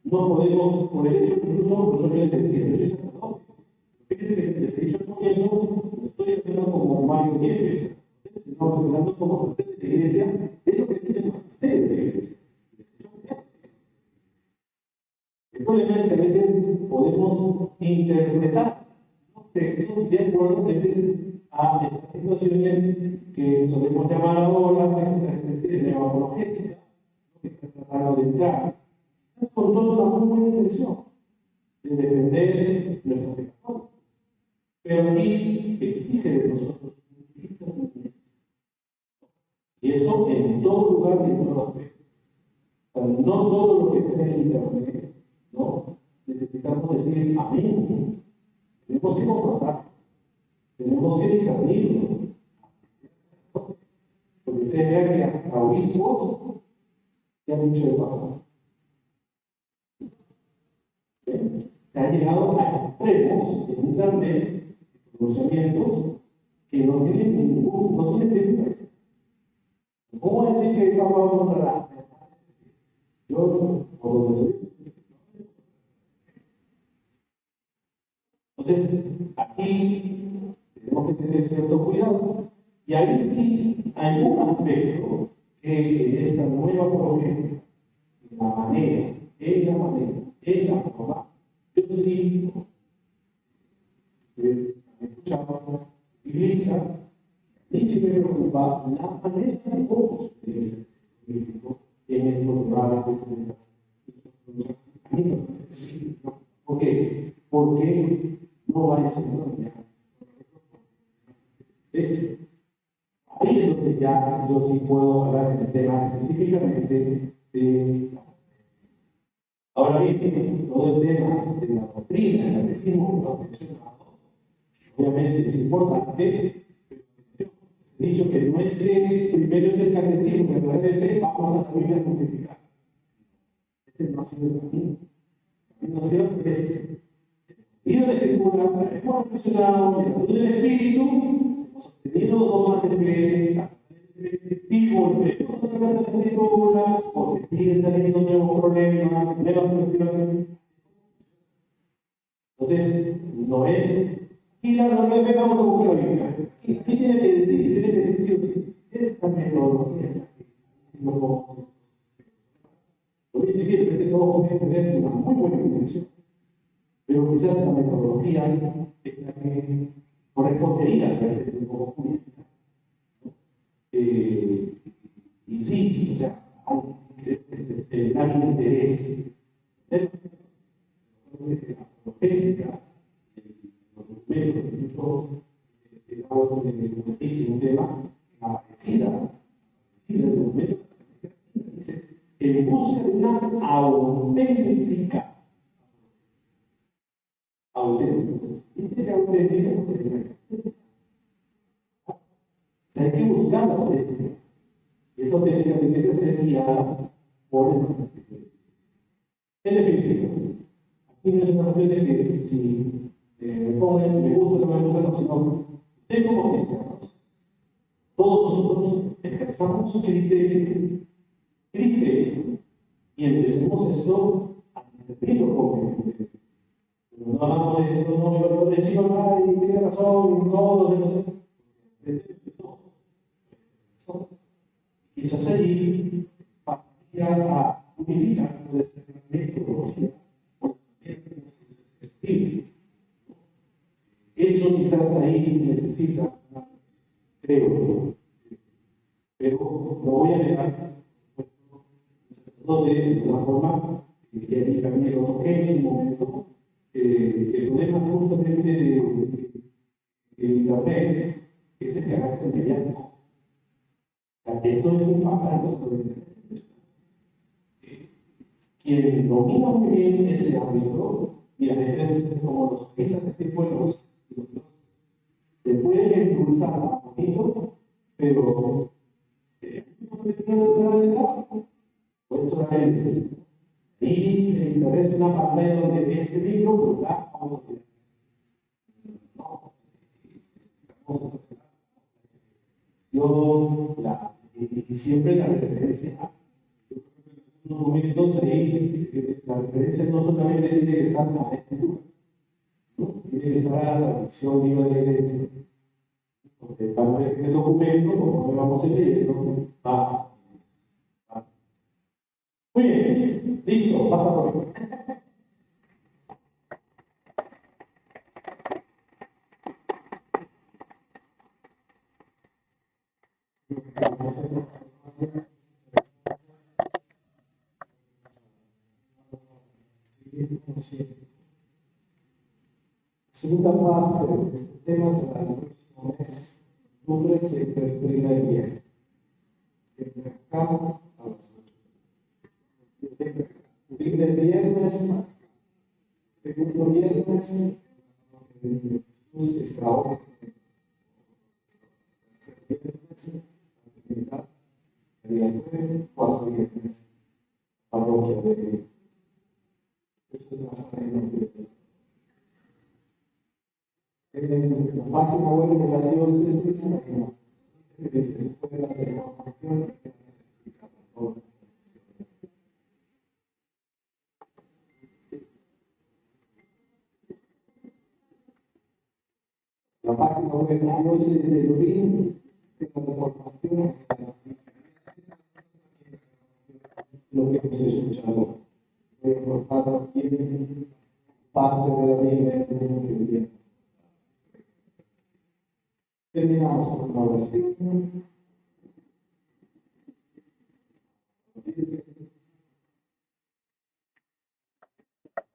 S2: No podemos, por el hecho que incluso yo les decía, yo soy sacerdote. Fíjense que les he dicho al comienzo, estoy haciendo como Mario Yepes, sino hablando como ustedes de la iglesia, es lo que dicen ustedes de la iglesia. El problema es que a veces podemos interpretar los textos de acuerdo a veces a estas situaciones que solemos llamar ahora una especie de neoapologética, que está tratando de entrar. Es con toda una muy buena intención de defender nuestro pecado. Pero aquí exige de nosotros un discernimiento. Y eso en todo lugar y en todo aspecto. No todo lo que está en el internet, ¿no? Necesitamos decir amén. Tenemos que confrontar. Tenemos que discernirlo. Porque ustedes vean que hasta obispos que han dicho el Papa. Se ha llegado a extremos en internet, pronunciamientos que no tienen ningún. ¿Cómo decir que el Papa va contra la? Yo, por lo menos. Entonces, aquí tenemos que tener cierto cuidado. Y ahí sí hay un aspecto que en esta nueva profecía, en la forma, yo sí, ustedes han escuchado, iglesia, a mí sí me preocupa la manera de cómo se utiliza el político en estos debates, en estas. A mí me parece, ¿no? ¿Por qué? Porque no va a enseñar. Ahí es donde ya yo sí puedo hablar del tema específicamente de. Ahora bien, todo el tema de la doctrina, el catecismo que lo he mencionado, obviamente es importante, pero he dicho que no es que primero es el catecismo, que a través de fe vamos a la Biblia a justificar. Ese no ha sido el camino. El camino ha sido este. Y de la Escritura, hemos reflexionado en la luz del Espíritu, hemos obtenido dogmas de fe, y volvemos otra vez a la Escritura, porque siguen saliendo nuevos problemas, nuevas cuestiones. Entonces, no es, y la fe vamos a buscar la Biblia. Aquí tiene que decir, sí o sí, esta metodología, lo podemos hacer. Lo que dice que todos pueden tener una muy buena intención. Pero quizás la metodología es la que correspondería a través de un poco jurídica. Y sí, o sea, hay interés. La profética, los documentos, incluso un tema, la parecida del documento, dice, en busca de una auténtica. auténticos. Y ser auténtico, hay que buscar la auténtica. Y esa auténtica tiene que ser guiada por el Espíritu. En definitiva, aquí no es una cuestión de que si me ponen, me gusta, no me gusta, no, sino de como cristianos. Todos nosotros ejerzamos criterio, y empecemos esto a servirlo como criterio. No hablamos de esto, no, yo lo decimos acá y tiene razón, y todo, quizás allí pasaría a unificar nuestra metodología por el espíritu. Eso quizás ahí necesita, creo, pero lo voy a negar, no de una forma que allí también lo toqué en su momento. El problema justamente de Internet es el carácter mediático. Eso es impactante sobre el Internet. Quien domina muy bien ese ámbito, y a veces como los pistas de este pueblo, le pueden impulsar a poquito, pero pues solamente y el Internet es una pantalla donde este libro pues da autoridad. No, y siempre la referencia, en unos momentos ahí, la referencia no solamente tiene que estar a la escritura, ¿no? Tiene que estar a la tradición viva de la iglesia. Porque para ver el documento, como vamos a leer, va. Muy bien, listo, pasa por ahí. Segunda parte de este tema será el próximo mes, octubre, siempre el primer día. Siempre acá a las 8. Primer viernes, segundo viernes, Jesús extraordinario. El día 3, 4 viernes, parroquia de Jesús Nazareno. En la página web de la diócesis, después de la reformación, la página web de la diócesis de Lurín, de la reformación, lo que hemos escuchado. Voy a cortar aquí parte de la Biblia que viene. Terminamos con la oración.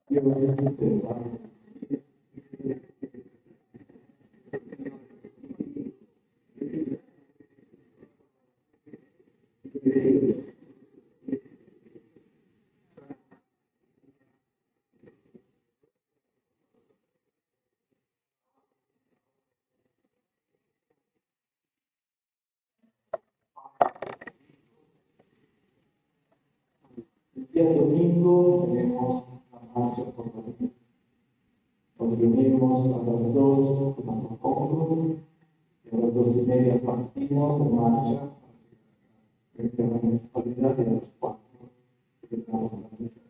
S2: Dios te salve. El día domingo tenemos la marcha por la vida. Nos reunimos a las 2 en Macocoro y a las 2:30 partimos en marcha frente a la municipalidad y a las 4 empezamos la misa.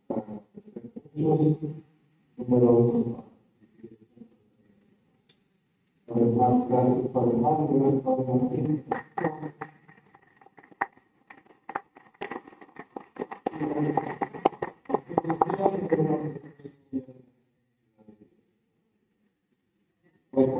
S2: Para muchos números. Una vez más, gracias Padre Marco, gracias Padre Martín.